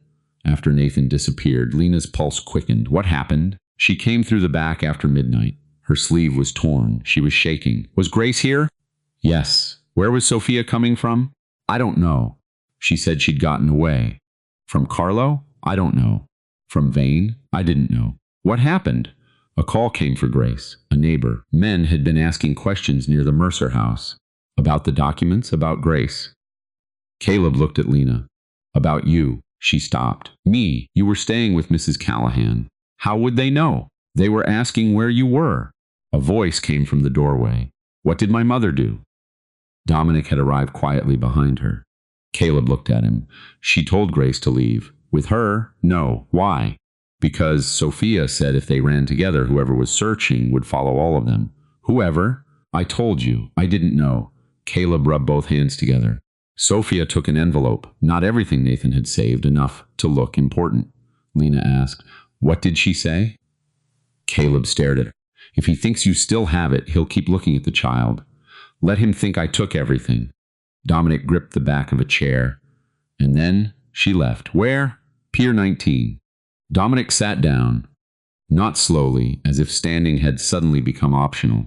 After Nathan disappeared, Lena's pulse quickened. What happened? She came through the back after midnight. Her sleeve was torn. She was shaking. Was Grace here? Yes. Where was Sophia coming from? I don't know. She said she'd gotten away. From Carlo? I don't know. From Vane? I didn't know. What happened? A call came for Grace, a neighbor. Men had been asking questions near the Mercer house. About the documents, about Grace. Caleb looked at Lena. About you. She stopped. Me. You were staying with Mrs. Callahan. How would they know? They were asking where you were. A voice came from the doorway. What did my mother do? Dominic had arrived quietly behind her. Caleb looked at him. She told Grace to leave. With her? No. Why? Because Sophia said if they ran together, whoever was searching would follow all of them. Whoever? I told you. I didn't know. Caleb rubbed both hands together. Sophia took an envelope. Not everything Nathan had saved, enough to look important. Lena asked, What did she say? Caleb stared at her. If he thinks you still have it, he'll keep looking at the child. Let him think I took everything. Dominic gripped the back of a chair. And then she left. Where? Pier 19. Dominic sat down, not slowly, as if standing had suddenly become optional.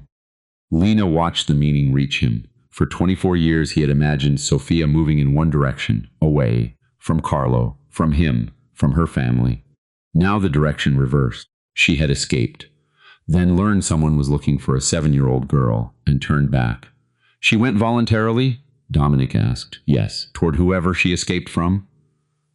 Lena watched the meaning reach him. For 24 years he had imagined Sophia moving in one direction, away, from Carlo, from him, from her family. Now the direction reversed. She had escaped. Then learned someone was looking for a 7-year-old girl, and turned back. She went voluntarily? Dominic asked. Yes. Toward whoever she escaped from?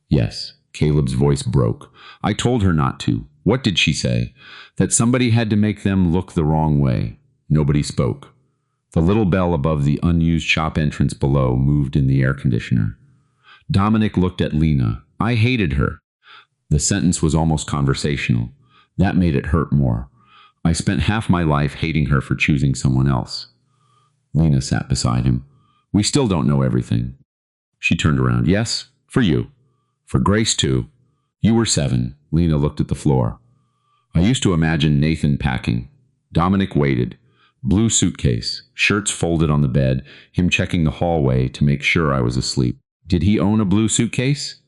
Yes. Caleb's voice broke. I told her not to. What did she say? That somebody had to make them look the wrong way. Nobody spoke. The little bell above the unused shop entrance below moved in the air conditioner. Dominic looked at Lena. I hated her. The sentence was almost conversational. That made it hurt more. I spent half my life hating her for choosing someone else. Lena sat beside him. We still don't know everything. She turned around. Yes, for you. For Grace, too. You were 7. Lena looked at the floor. I used to imagine Nathan packing. Dominic waited. Blue suitcase, shirts folded on the bed, him checking the hallway to make sure I was asleep. Did he own a blue suitcase?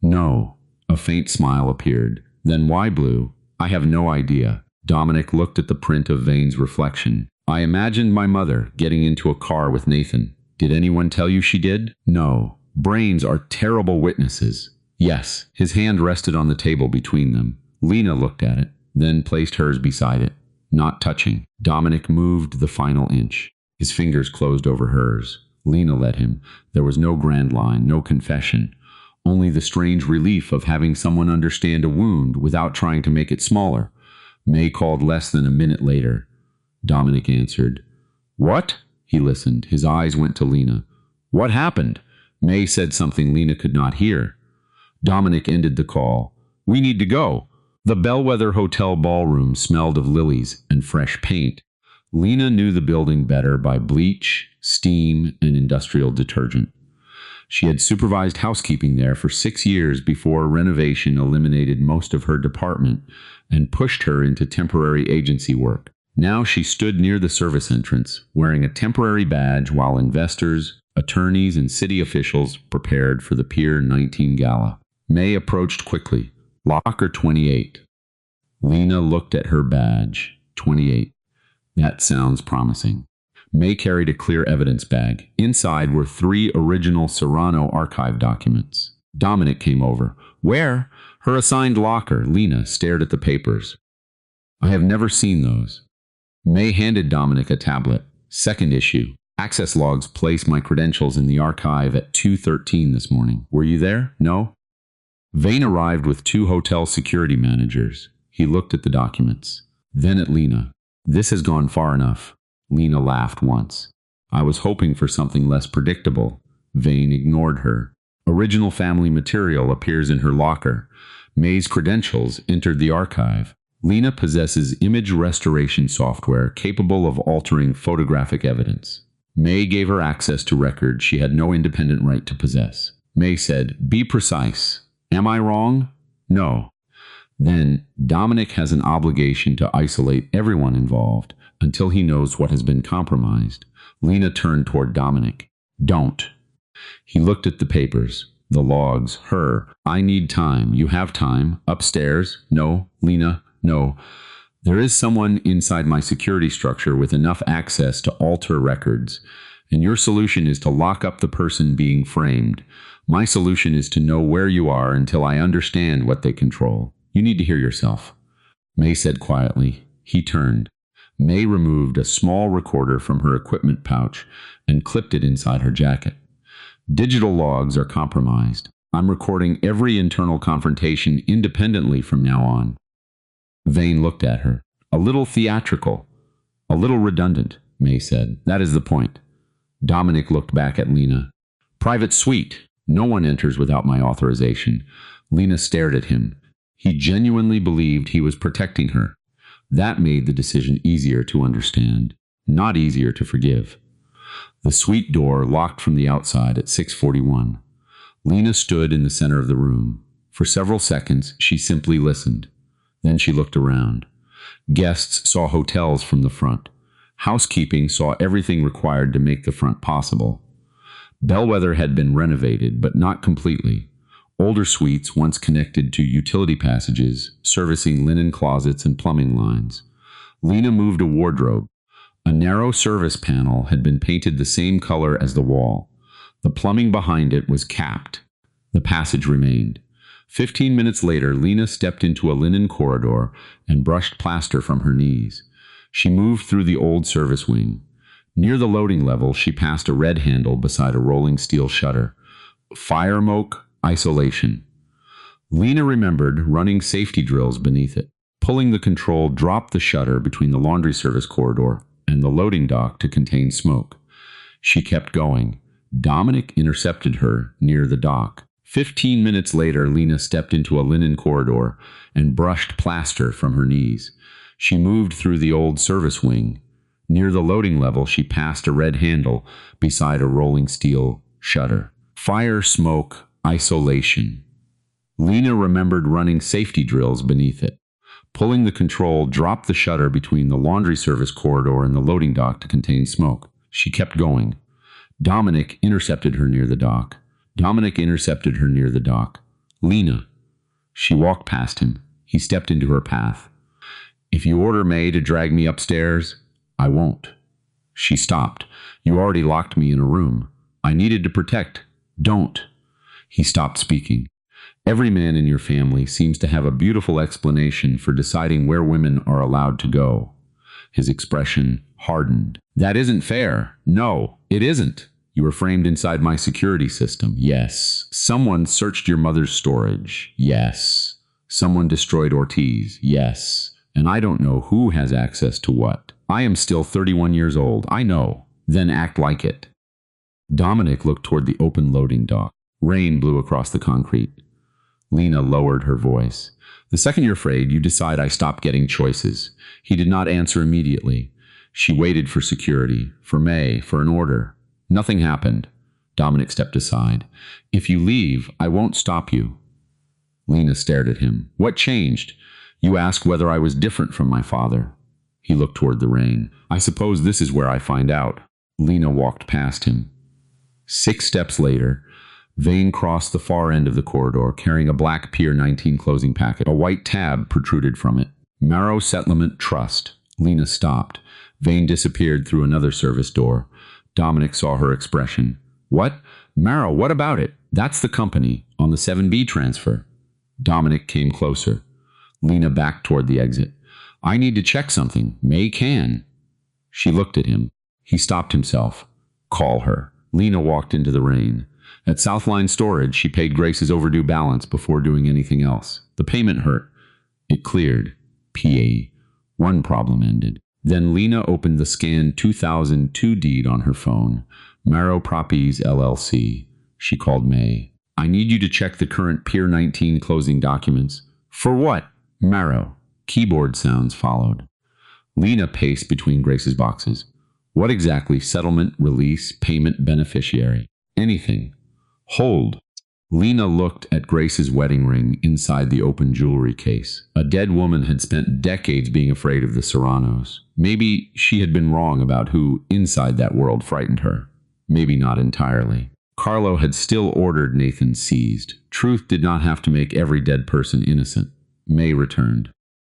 No. A faint smile appeared. Then why blue? I have no idea. Dominic looked at the print of Vane's reflection. I imagined my mother getting into a car with Nathan. Did anyone tell you she did? No. Brains are terrible witnesses. Yes. His hand rested on the table between them. Lena looked at it, then placed hers beside it. Not touching. Dominic moved the final inch. His fingers closed over hers. Lena let him. There was no grand line, no confession. Only the strange relief of having someone understand a wound without trying to make it smaller. May called less than a minute later. Dominic answered. What? He listened. His eyes went to Lena. What happened? May said something Lena could not hear. Dominic ended the call. We need to go. The Bellwether Hotel ballroom smelled of lilies and fresh paint. Lena knew the building better by bleach, steam, and industrial detergent. She had supervised housekeeping there for 6 years before renovation eliminated most of her department and pushed her into temporary agency work. Now she stood near the service entrance, wearing a temporary badge while investors, attorneys, and city officials prepared for the Pier 19 gala. May approached quickly. Locker 28. Lena looked at her badge. 28. That sounds promising. May carried a clear evidence bag. Inside were 3 original Serrano archive documents. Dominic came over. Where? Her assigned locker. Lena stared at the papers. I have never seen those. May handed Dominic a tablet. Second issue. Access logs place my credentials in the archive at 2:13 this morning. Were you there? No? Vane arrived with 2 hotel security managers. He looked at the documents. Then at Lena. This has gone far enough. Lena laughed once. I was hoping for something less predictable. Vane ignored her. Original family material appears in her locker. May's credentials entered the archive. Lena possesses image restoration software capable of altering photographic evidence. May gave her access to records she had no independent right to possess. May said, "Be precise. Am I wrong?" "No." Then, Dominic has an obligation to isolate everyone involved until he knows what has been compromised. Lena turned toward Dominic. "Don't." He looked at the papers, the logs, her. "I need time. You have time. Upstairs?" "No." "Lena?" "No. There is someone inside my security structure with enough access to alter records, and your solution is to lock up the person being framed. My solution is to know where you are until I understand what they control. You need to hear yourself." May said quietly. He turned. May removed a small recorder from her equipment pouch and clipped it inside her jacket. "Digital logs are compromised. I'm recording every internal confrontation independently from now on." Vane looked at her. "A little theatrical. A little redundant," May said. "That is the point." Dominic looked back at Lena. "Private suite. No one enters without my authorization." Lena stared at him. He genuinely believed he was protecting her. That made the decision easier to understand, not easier to forgive. The suite door locked from the outside at 6:41. Lena stood in the center of the room. For several seconds, she simply listened. Then she looked around. Guests saw hotels from the front. Housekeeping saw everything required to make the front possible. Bellwether had been renovated, but not completely. Older suites once connected to utility passages, servicing linen closets and plumbing lines. Lena moved a wardrobe. A narrow service panel had been painted the same color as the wall. The plumbing behind it was capped. The passage remained. 15 minutes later, Lena stepped into a linen corridor and brushed plaster from her knees. She moved through the old service wing. Near the loading level, she passed a red handle beside a rolling steel shutter. Fire moke, isolation. Lena remembered running safety drills beneath it. Pulling the control dropped the shutter between the laundry service corridor and the loading dock to contain smoke. She kept going. Dominic intercepted her near the dock. 15 minutes later, Lena stepped into a linen corridor and brushed plaster from her knees. She moved through the old service wing. Near the loading level, she passed a red handle beside a rolling steel shutter. Fire, smoke, isolation. Lena remembered running safety drills beneath it. Pulling the control dropped the shutter between the laundry service corridor and the loading dock to contain smoke. She kept going. Dominic intercepted her near the dock. Lena. She walked past him. He stepped into her path. "If you order May to drag me upstairs, I won't." She stopped. "You already locked me in a room. I needed to protect. Don't." He stopped speaking. "Every man in your family seems to have a beautiful explanation for deciding where women are allowed to go." His expression hardened. "That isn't fair." "No, it isn't. You were framed inside my security system." "Yes." "Someone searched your mother's storage." "Yes." "Someone destroyed Ortiz." "Yes." "And I don't know who has access to what." "I am still 31 years old." "I know." "Then act like it." Dominic looked toward the open loading dock. Rain blew across the concrete. Lena lowered her voice. "The second you're afraid, you decide I stop getting choices." He did not answer immediately. She waited for security, for May, for an order. Nothing happened. Dominic stepped aside. "If you leave, I won't stop you." Lena stared at him. "What changed? You ask whether I was different from my father." He looked toward the rain. "I suppose this is where I find out." Lena walked past him. 6 steps later, Vane crossed the far end of the corridor, carrying a black Pier 19 closing packet. A white tab protruded from it. Marrow Settlement Trust. Lena stopped. Vane disappeared through another service door. Dominic saw her expression. What? Marrow, what about it? That's the company, on the 7B transfer. Dominic came closer. Lena backed toward the exit. I need to check something. May can. She looked at him. He stopped himself. Call her. Lena walked into the rain. At Southline Storage, she paid Grace's overdue balance before doing anything else. The payment hurt. It cleared. PA. One problem ended. Then Lena opened the scanned 2002 deed on her phone. Marrow Properties LLC. She called May. I need you to check the current Pier 19 closing documents. For what? Marrow. Keyboard sounds followed. Lena paced between Grace's boxes. What exactly? Settlement, release, payment, beneficiary. Anything. Hold. Lena looked at Grace's wedding ring inside the open jewelry case. A dead woman had spent decades being afraid of the Serranos. Maybe she had been wrong about who inside that world frightened her. Maybe not entirely. Carlo had still ordered Nathan seized. Truth did not have to make every dead person innocent. May returned.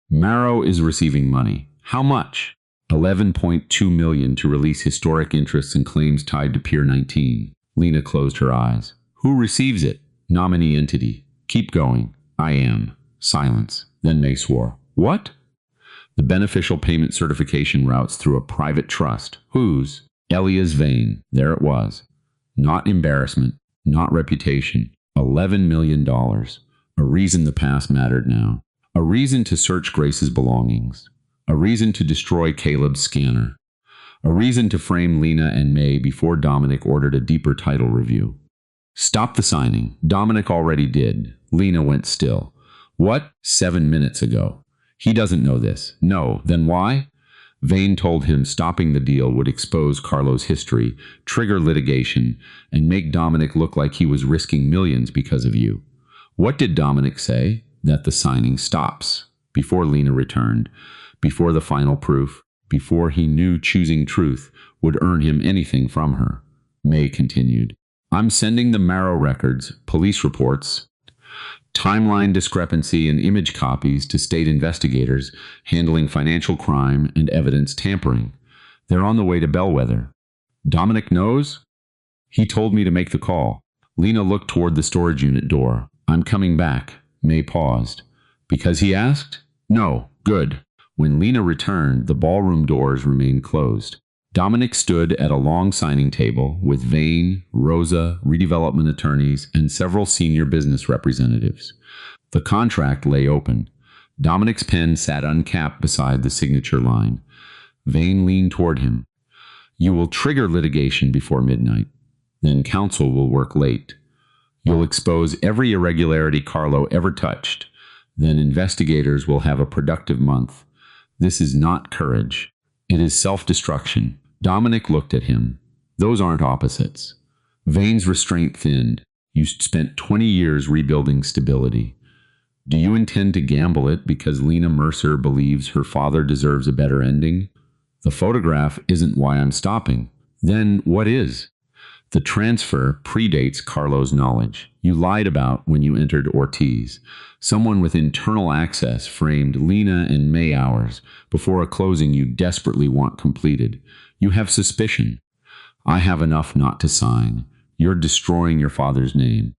Marrow is receiving money. How much? 11.2 million to release historic interests and claims tied to Pier 19. Lena closed her eyes. Who receives it? Nominee entity. Keep going. I am. Silence. Then May swore. What? The beneficial payment certification routes through a private trust. Whose? Elias Vane. There it was. Not embarrassment. Not reputation. $11 million. A reason the past mattered now. A reason to search Grace's belongings. A reason to destroy Caleb's scanner. A reason to frame Lena and May before Dominic ordered a deeper title review. Stop the signing. Dominic already did. Lena went still. What? 7 minutes ago. He doesn't know this. No. Then why? Vane told him stopping the deal would expose Carlo's history, trigger litigation, and make Dominic look like he was risking millions because of you. What did Dominic say? That the signing stops. Before Lena returned. Before the final proof. Before he knew choosing truth would earn him anything from her. May continued. I'm sending the Marrow records, police reports, timeline discrepancy and image copies to state investigators handling financial crime and evidence tampering. They're on the way to Bellwether. Dominic knows? He told me to make the call. Lena looked toward the storage unit door. I'm coming back. May paused. Because he asked? No. Good. When Lena returned, the ballroom doors remained closed. Dominic stood at a long signing table with Vane, Rosa, redevelopment attorneys, and several senior business representatives. The contract lay open. Dominic's pen sat uncapped beside the signature line. Vane leaned toward him. You will trigger litigation before midnight. Then counsel will work late. You'll expose every irregularity Carlo ever touched. Then investigators will have a productive month. This is not courage. It is self-destruction. Dominic looked at him. Those aren't opposites. Vane's restraint thinned. You spent 20 years rebuilding stability. Do you intend to gamble it because Lena Mercer believes her father deserves a better ending? The photograph isn't why I'm stopping. Then what is? The transfer predates Carlo's knowledge. You lied about when you entered Ortiz. Someone with internal access framed Lena and May hours before a closing you desperately want completed. You have suspicion. I have enough not to sign. You're destroying your father's name.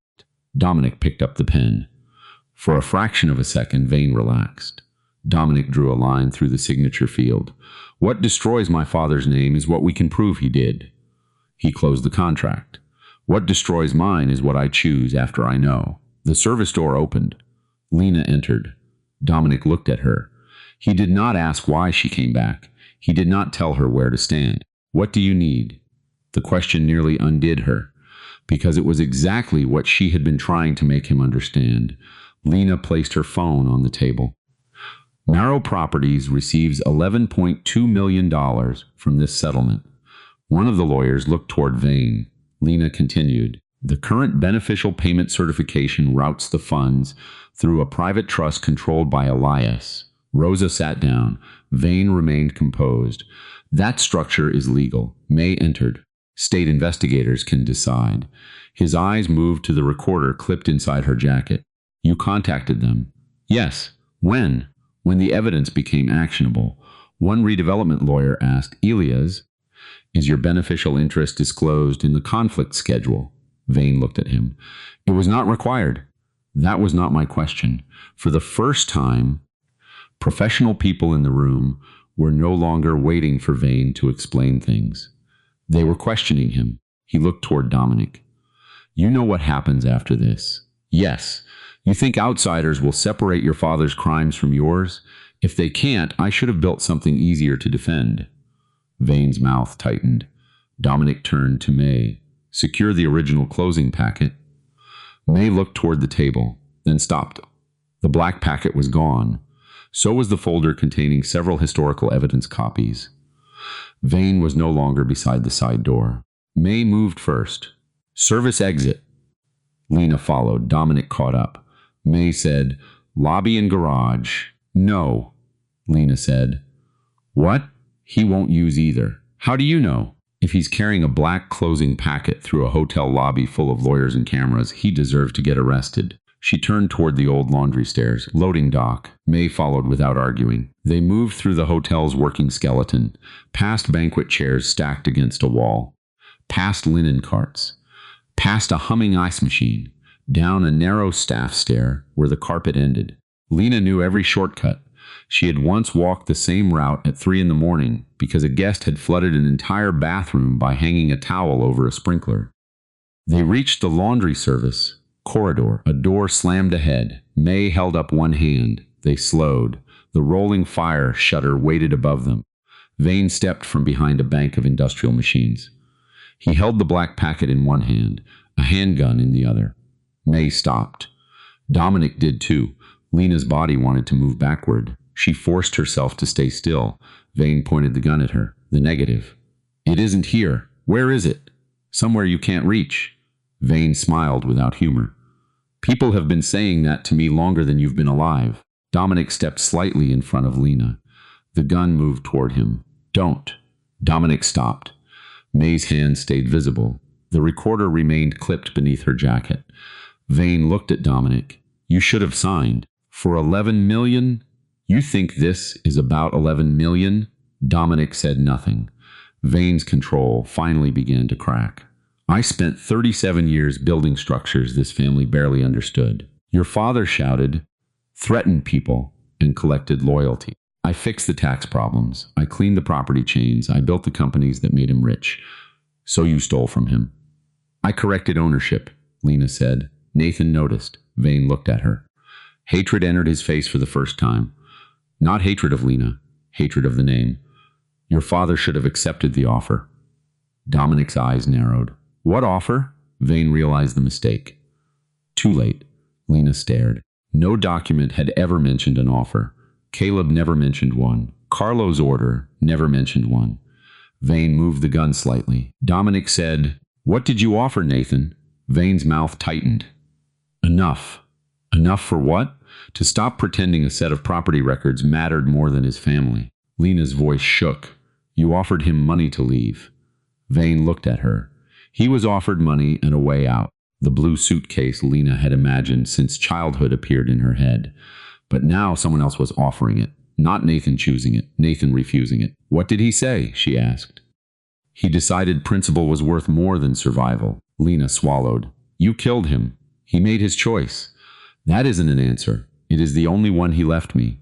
Dominic picked up the pen. For a fraction of a second, Vane relaxed. Dominic drew a line through the signature field. What destroys my father's name is what we can prove he did. He closed the contract. What destroys mine is what I choose after I know. The service door opened. Lena entered. Dominic looked at her. He did not ask why she came back. He did not tell her where to stand. What do you need? The question nearly undid her, because it was exactly what she had been trying to make him understand. Lena placed her phone on the table. Marrow Properties receives $11.2 million from this settlement. One of the lawyers looked toward Vane. Lena continued. The current beneficial payment certification routes the funds through a private trust controlled by Elias. Rosa sat down. Vane remained composed. That structure is legal. May entered. State investigators can decide. His eyes moved to the recorder clipped inside her jacket. You contacted them. Yes. When? When the evidence became actionable, one redevelopment lawyer asked Elias, "Is your beneficial interest disclosed in the conflict schedule?" Vane looked at him. "It was not required." "That was not my question." For the first time, professional people in the room were no longer waiting for Vane to explain things. They were questioning him. He looked toward Dominic. "You know what happens after this?" "Yes." "You think outsiders will separate your father's crimes from yours? If they can't, I should have built something easier to defend." Vane's mouth tightened. Dominic turned to May. "Secure the original closing packet." May looked toward the table, then stopped. The black packet was gone. So was the folder containing several historical evidence copies. Vane was no longer beside the side door. May moved first. "Service exit." Lena followed. Dominic caught up. May said, "Lobby and garage." "No," Lena said. "What?" "He won't use either." "How do you know?" "If he's carrying a black closing packet through a hotel lobby full of lawyers and cameras, he deserves to get arrested." She turned toward the old laundry stairs. "Loading dock." May followed without arguing. They moved through the hotel's working skeleton, past banquet chairs stacked against a wall, past linen carts, past a humming ice machine, down a narrow staff stair where the carpet ended. Lena knew every shortcut. She had once walked the same route at 3 in the morning because a guest had flooded an entire bathroom by hanging a towel over a sprinkler. They reached the laundry service corridor. A door slammed ahead. May held up one hand. They slowed. The rolling fire shutter waited above them. Vane stepped from behind a bank of industrial machines. He held the black packet in one hand, a handgun in the other. May stopped. Dominic did too. Lena's body wanted to move backward. She forced herself to stay still. Vane pointed the gun at her. "The negative." "It isn't here." "Where is it?" "Somewhere you can't reach." Vane smiled without humor. "People have been saying that to me longer than you've been alive." Dominic stepped slightly in front of Lena. The gun moved toward him. "Don't." Dominic stopped. May's hand stayed visible. The recorder remained clipped beneath her jacket. Vane looked at Dominic. "You should have signed." "For 11 million? You think this is about 11 million? Dominic said nothing. Vane's control finally began to crack. "I spent 37 years building structures this family barely understood. Your father shouted, threatened people, and collected loyalty. I fixed the tax problems. I cleaned the property chains. I built the companies that made him rich. So you stole from him." "I corrected ownership," Lena said. Nathan noticed. Vane looked at her. Hatred entered his face for the first time. Not hatred of Lena, hatred of the name. "Your father should have accepted the offer." Dominic's eyes narrowed. "What offer?" Vane realized the mistake. Too late. Lena stared. No document had ever mentioned an offer. Caleb never mentioned one. Carlo's order never mentioned one. Vane moved the gun slightly. Dominic said, "What did you offer, Nathan?" Vane's mouth tightened. "Enough." "Enough for what?" "To stop pretending a set of property records mattered more than his family." Lena's voice shook. "You offered him money to leave." Vane looked at her. He was offered money and a way out. The blue suitcase Lena had imagined since childhood appeared in her head. But now someone else was offering it. Not Nathan choosing it, Nathan refusing it. "What did he say?" she asked. "He decided principle was worth more than survival." Lena swallowed. "You killed him. He made his choice." "That isn't an answer. It is the only one he left me."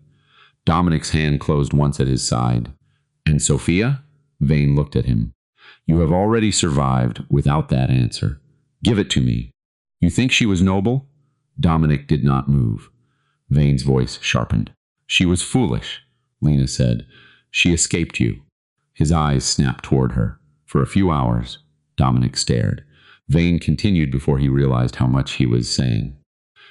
Dominic's hand closed once at his side. "And Sophia?" Vane looked at him. "You have already survived without that answer. Give it to me." "You think she was noble?" Dominic did not move. Vane's voice sharpened. "She was foolish," Lena said. "She escaped you." His eyes snapped toward her. For a few hours, Dominic stared. Vane continued before he realized how much he was saying.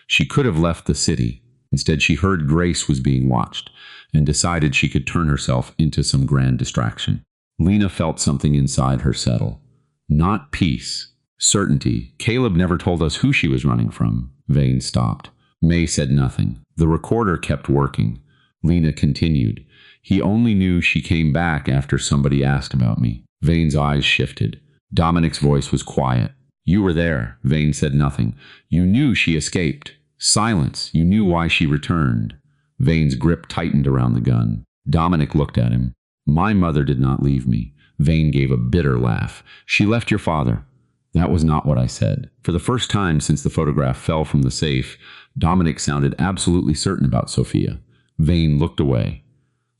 She could have left the city. Instead, she heard Grace was being watched and decided she could turn herself into some grand distraction. Lena felt something inside her settle. Not peace. Certainty. "Caleb never told us who she was running from." Vane stopped. May said nothing. The recorder kept working. Lena continued. "He only knew she came back after somebody asked about me." Vane's eyes shifted. Dominic's voice was quiet. "You were there." Vane said nothing. "You knew she escaped." Silence. "You knew why she returned." Vane's grip tightened around the gun. Dominic looked at him. My mother did not leave me. Vane gave a bitter laugh. She left your father. That was not what I said. For the first time since the photograph fell from the safe, Dominic sounded absolutely certain about Sophia. Vane looked away.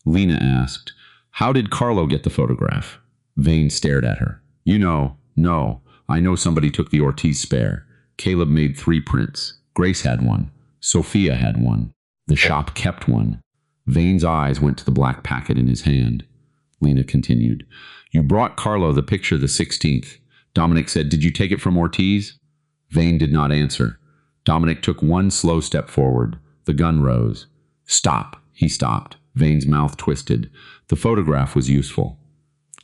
Lena asked, "How did Carlo get the photograph?" Vane stared at her. No, I know somebody took the Ortiz spare. Caleb made 3 prints. Grace had one. Sophia had one. The shop kept one. Vane's eyes went to the black packet in his hand. Lena continued, "You brought Carlo the picture the 16th. Dominic said, 'Did you take it from Ortiz?'" Vane did not answer. Dominic took one slow step forward. The gun rose. "Stop." He stopped. Vane's mouth twisted. The photograph was useful.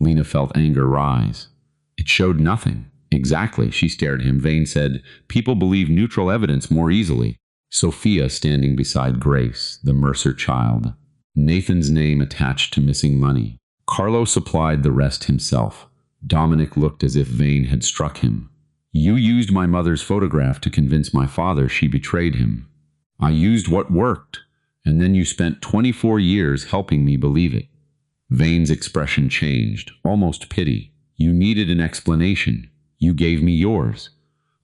Lena felt anger rise. It showed nothing. Exactly, she stared at him. Vane said, "People believe neutral evidence more easily." Sophia standing beside Grace, the Mercer child. Nathan's name attached to missing money. Carlo supplied the rest himself. Dominic looked as if Vane had struck him. "You used my mother's photograph to convince my father she betrayed him. I used what worked, and then you spent 24 years helping me believe it." Vane's expression changed, almost pity. "You needed an explanation. You gave me yours.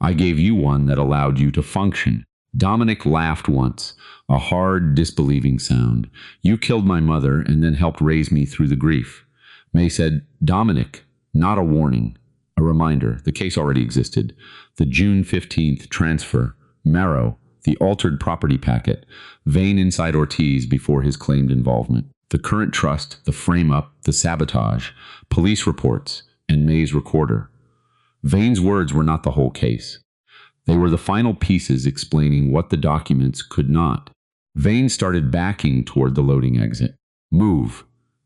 I gave you one that allowed you to function." Dominic laughed once, a hard, disbelieving sound. "You killed my mother and then helped raise me through the grief." May said, "Dominic, not a warning. A reminder, the case already existed. The June 15th transfer, Marrow, the altered property packet, Vane inside Ortiz before his claimed involvement. The current trust, the frame-up, the sabotage, police reports, and May's recorder." Vane's words were not the whole case. They were the final pieces explaining what the documents could not. Vane started backing toward the loading exit. "Move."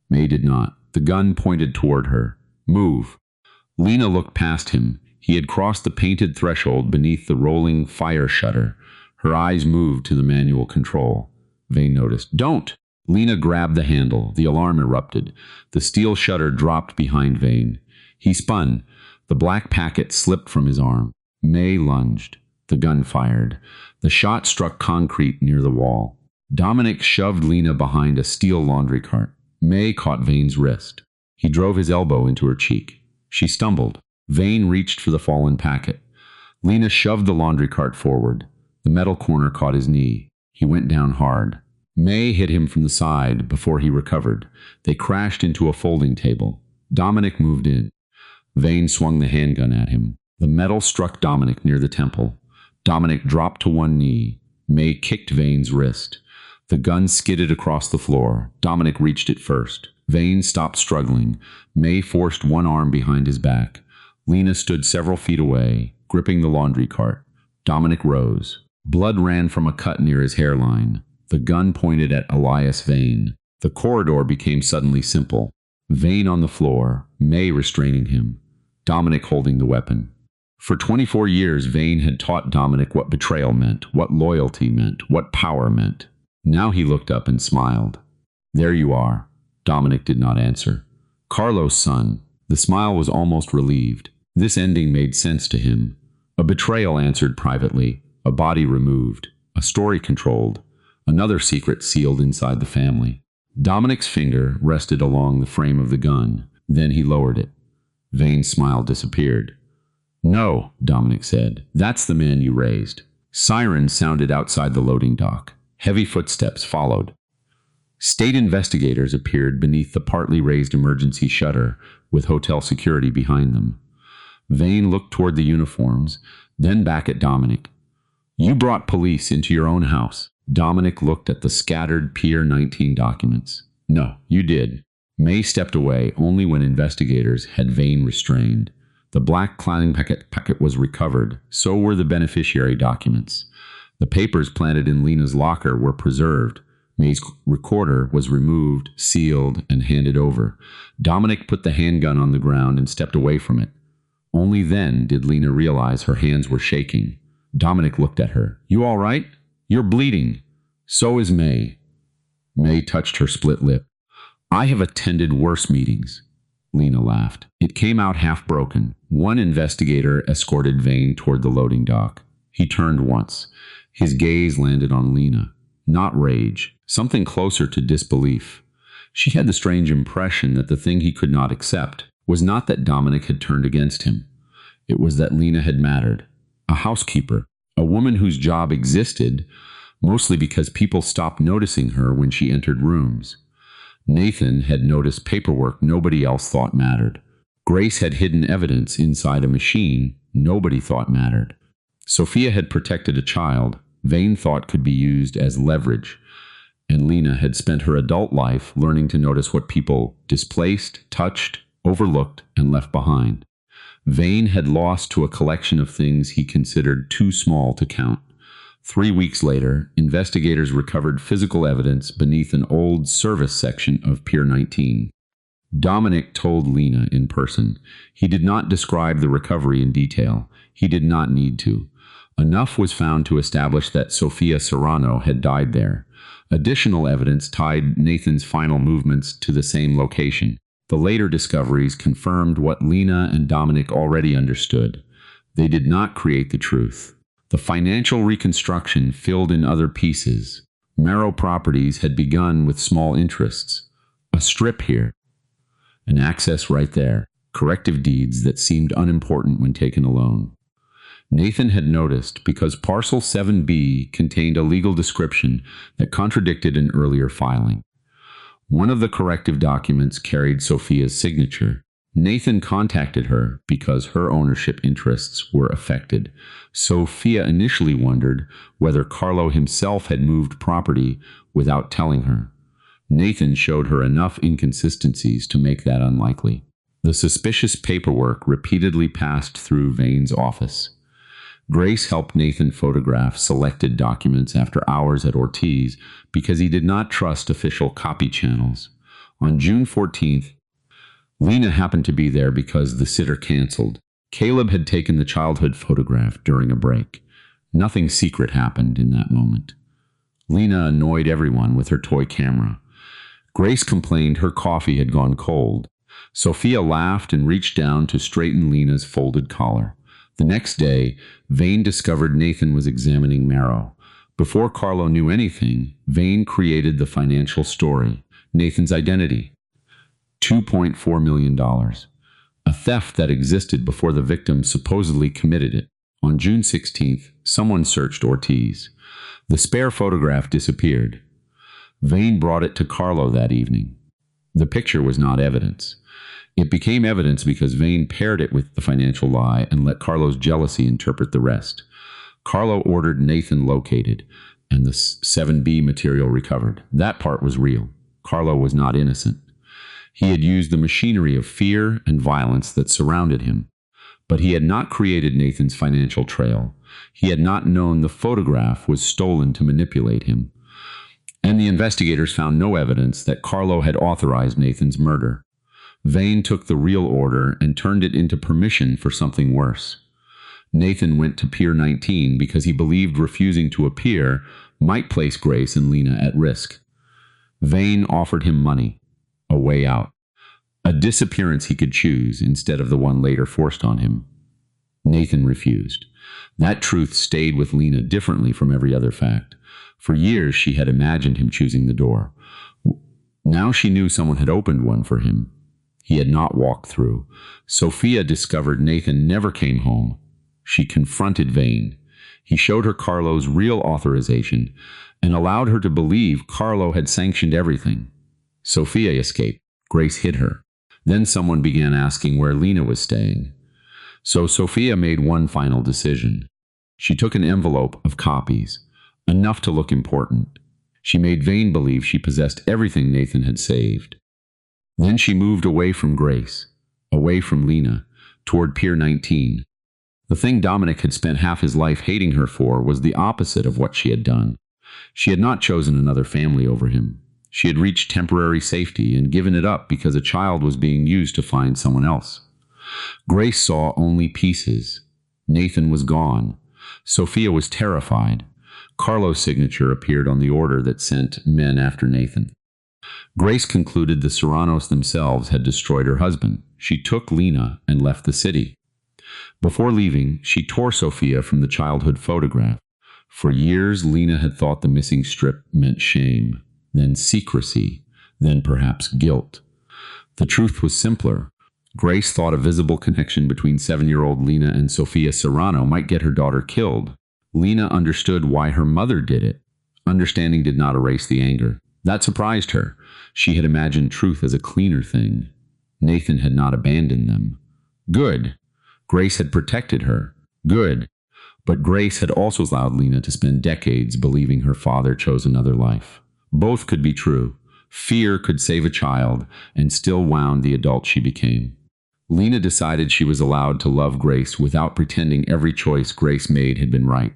May did not. The gun pointed toward her. "Move." Lena looked past him. He had crossed the painted threshold beneath the rolling fire shutter. Her eyes moved to the manual control. Vane noticed. "Don't!" Lena grabbed the handle. The alarm erupted. The steel shutter dropped behind Vane. He spun. The black packet slipped from his arm. May lunged. The gun fired. The shot struck concrete near the wall. Dominic shoved Lena behind a steel laundry cart. May caught Vane's wrist. He drove his elbow into her cheek. She stumbled. Vane reached for the fallen packet. Lena shoved the laundry cart forward. The metal corner caught his knee. He went down hard. May hit him from the side before he recovered. They crashed into a folding table. Dominic moved in. Vane swung the handgun at him. The metal struck Dominic near the temple. Dominic dropped to one knee. May kicked Vane's wrist. The gun skidded across the floor. Dominic reached it first. Vane stopped struggling. May forced one arm behind his back. Lena stood several feet away, gripping the laundry cart. Dominic rose. Blood ran from a cut near his hairline. The gun pointed at Elias Vane. The corridor became suddenly simple. Vane on the floor, May restraining him. Dominic holding the weapon. For 24 years, Vane had taught Dominic what betrayal meant, what loyalty meant, what power meant. Now he looked up and smiled. "There you are." Dominic did not answer. "Carlo's son." The smile was almost relieved. This ending made sense to him. A betrayal answered privately, a body removed, a story controlled, another secret sealed inside the family. Dominic's finger rested along the frame of the gun. Then he lowered it. Vane's smile disappeared. "No," Dominic said. "That's the man you raised." Sirens sounded outside the loading dock. Heavy footsteps followed. State investigators appeared beneath the partly raised emergency shutter, with hotel security behind them. Vane looked toward the uniforms, then back at Dominic. "You brought police into your own house." Dominic looked at the scattered Pier 19 documents. "No, you did." May stepped away only when investigators had Vane restrained. The black cladding packet was recovered, so were the beneficiary documents. The papers planted in Lena's locker were preserved. May's recorder was removed, sealed, and handed over. Dominic put the handgun on the ground and stepped away from it. Only then did Lena realize her hands were shaking. Dominic looked at her. "You all right? You're bleeding." "So is May." May touched her split lip. "I have attended worse meetings." Lena laughed. It came out half broken. One investigator escorted Vane toward the loading dock. He turned once. His gaze landed on Lena. not rage, something closer to disbelief. She had the strange impression that the thing he could not accept was not that Dominic had turned against him. It was that Lena had mattered. A housekeeper, a woman whose job existed, mostly because people stopped noticing her when she entered rooms. Nathan had noticed paperwork nobody else thought mattered. Grace had hidden evidence inside a machine nobody thought mattered. Sophia had protected a child Vane thought could be used as leverage, and Lena had spent her adult life learning to notice what people displaced, touched, overlooked, and left behind. Vane had lost to a collection of things he considered too small to count. 3 weeks later, investigators recovered physical evidence beneath an old service section of Pier 19. Dominic told Lena in person. He did not describe the recovery in detail. He did not need to. Enough was found to establish that Sophia Serrano had died there. Additional evidence tied Nathan's final movements to the same location. The later discoveries confirmed what Lena and Dominic already understood. They did not create the truth. The financial reconstruction filled in other pieces. Marrow Properties had begun with small interests. A strip here. An access right there. Corrective deeds that seemed unimportant when taken alone. Nathan had noticed because Parcel 7B contained a legal description that contradicted an earlier filing. One of the corrective documents carried Sophia's signature. Nathan contacted her because her ownership interests were affected. Sophia initially wondered whether Carlo himself had moved property without telling her. Nathan showed her enough inconsistencies to make that unlikely. The suspicious paperwork repeatedly passed through Vane's office. Grace helped Nathan photograph selected documents after hours at Ortiz because he did not trust official copy channels. On June 14th, Lena happened to be there because the sitter canceled. Caleb had taken the childhood photograph during a break. Nothing secret happened in that moment. Lena annoyed everyone with her toy camera. Grace complained her coffee had gone cold. Sophia laughed and reached down to straighten Lena's folded collar. The next day, Vane discovered Nathan was examining Marrow. Before Carlo knew anything, Vane created the financial story, Nathan's identity. $2.4 million. A theft that existed before the victim supposedly committed it. On June 16th, someone searched Ortiz. The spare photograph disappeared. Vane brought it to Carlo that evening. The picture was not evidence. It became evidence because Vane paired it with the financial lie and let Carlo's jealousy interpret the rest. Carlo ordered Nathan located, and the 7B material recovered. That part was real. Carlo was not innocent. He had used the machinery of fear and violence that surrounded him. But he had not created Nathan's financial trail. He had not known the photograph was stolen to manipulate him. And the investigators found no evidence that Carlo had authorized Nathan's murder. Vane took the real order and turned it into permission for something worse. Nathan went to Pier 19 because he believed refusing to appear might place Grace and Lena at risk. Vane offered him money, a way out, a disappearance he could choose instead of the one later forced on him. Nathan refused. That truth stayed with Lena differently from every other fact. For years she had imagined him choosing the door. Now she knew someone had opened one for him. He had not walked through. Sophia discovered Nathan never came home. She confronted Vane. He showed her Carlo's real authorization and allowed her to believe Carlo had sanctioned everything. Sophia escaped. Grace hid her. Then someone began asking where Lena was staying. So Sophia made one final decision. She took an envelope of copies, enough to look important. She made Vane believe she possessed everything Nathan had saved. Then she moved away from Grace, away from Lena, toward Pier 19. The thing Dominic had spent half his life hating her for was the opposite of what she had done. She had not chosen another family over him. She had reached temporary safety and given it up because a child was being used to find someone else. Grace saw only pieces. Nathan was gone. Sophia was terrified. Carlo's signature appeared on the order that sent men after Nathan. Grace concluded the Serranos themselves had destroyed her husband. She took Lena and left the city. Before leaving, she tore Sophia from the childhood photograph. For years, Lena had thought the missing strip meant shame, then secrecy, then perhaps guilt. The truth was simpler. Grace thought a visible connection between 7-year-old Lena and Sofia Serrano might get her daughter killed. Lena understood why her mother did it. Understanding did not erase the anger. That surprised her. She had imagined truth as a cleaner thing. Nathan had not abandoned them. Good. Grace had protected her. Good. But Grace had also allowed Lena to spend decades believing her father chose another life. Both could be true. Fear could save a child and still wound the adult she became. Lena decided she was allowed to love Grace without pretending every choice Grace made had been right.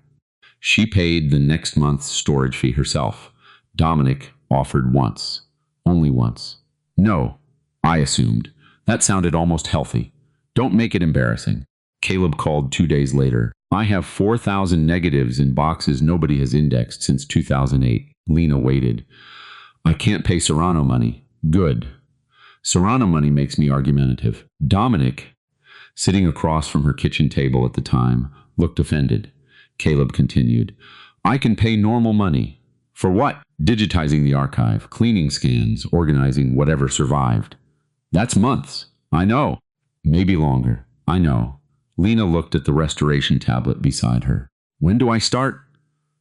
She paid the next month's storage fee herself. Dominic offered once. Only once. No, I assumed. That sounded almost healthy. Don't make it embarrassing. Caleb called 2 days later. I have 4,000 negatives in boxes nobody has indexed since 2008. Lena waited. I can't pay Serrano money. Good. Serrano money makes me argumentative. Dominic, sitting across from her kitchen table at the time, looked offended. Caleb continued. I can pay normal money. For what? Digitizing the archive, cleaning scans, organizing whatever survived. That's months. I know. Maybe longer. I know. Lena looked at the restoration tablet beside her. When do I start?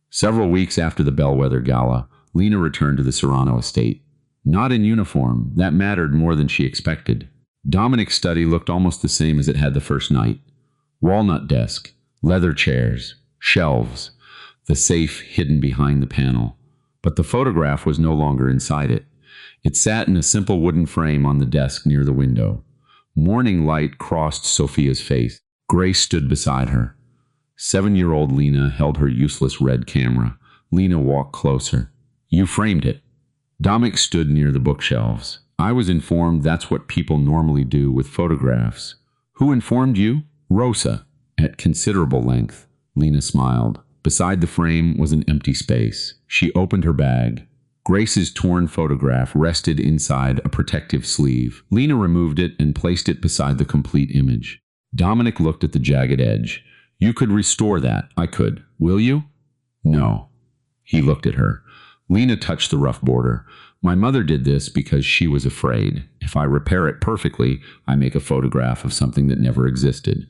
Several weeks after the Bellwether Gala, Lena returned to the Serrano estate. Not in uniform, that mattered more than she expected. Dominic's study looked almost the same as it had the first night. Walnut desk, leather chairs, shelves, the safe hidden behind the panel. But the photograph was no longer inside it. It sat in a simple wooden frame on the desk near the window. Morning light crossed Sophia's face. Grace stood beside her. 7-year-old Lena held her useless red camera. Lena walked closer. You framed it. Dominic stood near the bookshelves. I was informed that's what people normally do with photographs. Who informed you? Rosa. At considerable length. Lena smiled. Beside the frame was an empty space. She opened her bag. Grace's torn photograph rested inside a protective sleeve. Lena removed it and placed it beside the complete image. Dominic looked at the jagged edge. You could restore that. I could. Will you? No. He looked at her. Lena touched the rough border. My mother did this because she was afraid. If I repair it perfectly, I make a photograph of something that never existed.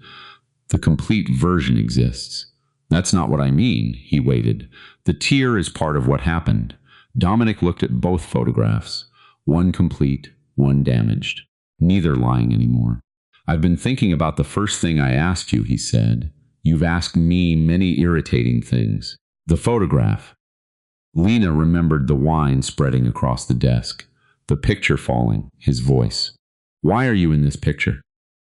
The complete version exists. That's not what I mean, he waited. The tear is part of what happened. Dominic looked at both photographs. One complete, one damaged. Neither lying anymore. I've been thinking about the first thing I asked you, he said. You've asked me many irritating things. The photograph. Lena remembered the wine spreading across the desk. The picture falling, his voice. Why are you in this picture?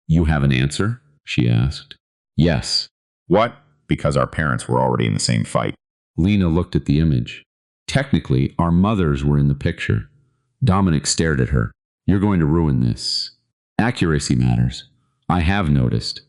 You have an answer? She asked. Yes. What? Because our parents were already in the same fight. Lena looked at the image. Technically, our mothers were in the picture. Dominic stared at her. You're going to ruin this. Accuracy matters. I have noticed.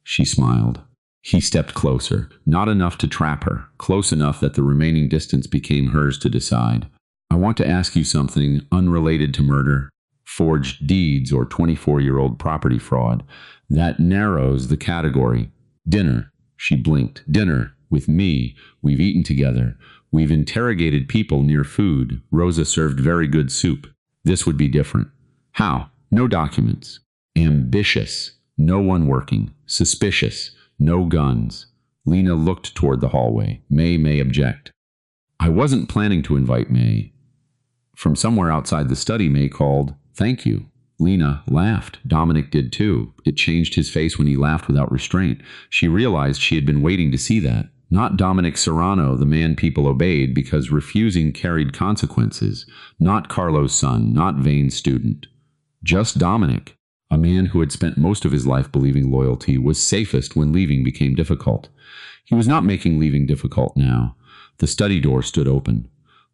She smiled. He stepped closer, not enough to trap her, close enough that the remaining distance became hers to decide. I want to ask you something unrelated to murder, forged deeds, or 24-year-old property fraud. That narrows the category. Dinner. She blinked. Dinner. With me. We've eaten together. We've interrogated people near food. Rosa served very good soup. This would be different. How? No documents. Ambitious. No one working. Suspicious. No guns. Lena looked toward the hallway. May object. I wasn't planning to invite May. From somewhere outside the study, May called, Thank you. Lena laughed. Dominic did too. It changed his face when he laughed without restraint. She realized she had been waiting to see that. Not Dominic Serrano, the man people obeyed because refusing carried consequences. Not Carlo's son, not Vane's student. Just Dominic. A man who had spent most of his life believing loyalty was safest when leaving became difficult. He was not making leaving difficult now. The study door stood open.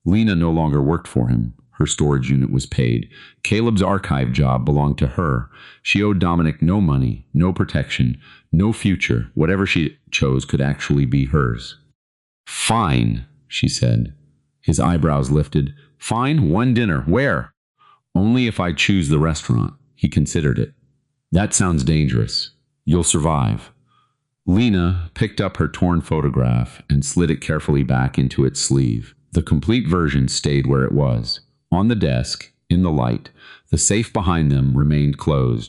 Lena no longer worked for him. Her storage unit was paid. Caleb's archive job belonged to her. She owed Dominic no money, no protection, no future. Whatever she chose could actually be hers. Fine, she said. His eyebrows lifted. Fine, one dinner. Where? Only if I choose the restaurant. He considered it. That sounds dangerous. You'll survive. Lena picked up her torn photograph and slid it carefully back into its sleeve. The complete version stayed where it was. On the desk, in the light, the safe behind them remained closed.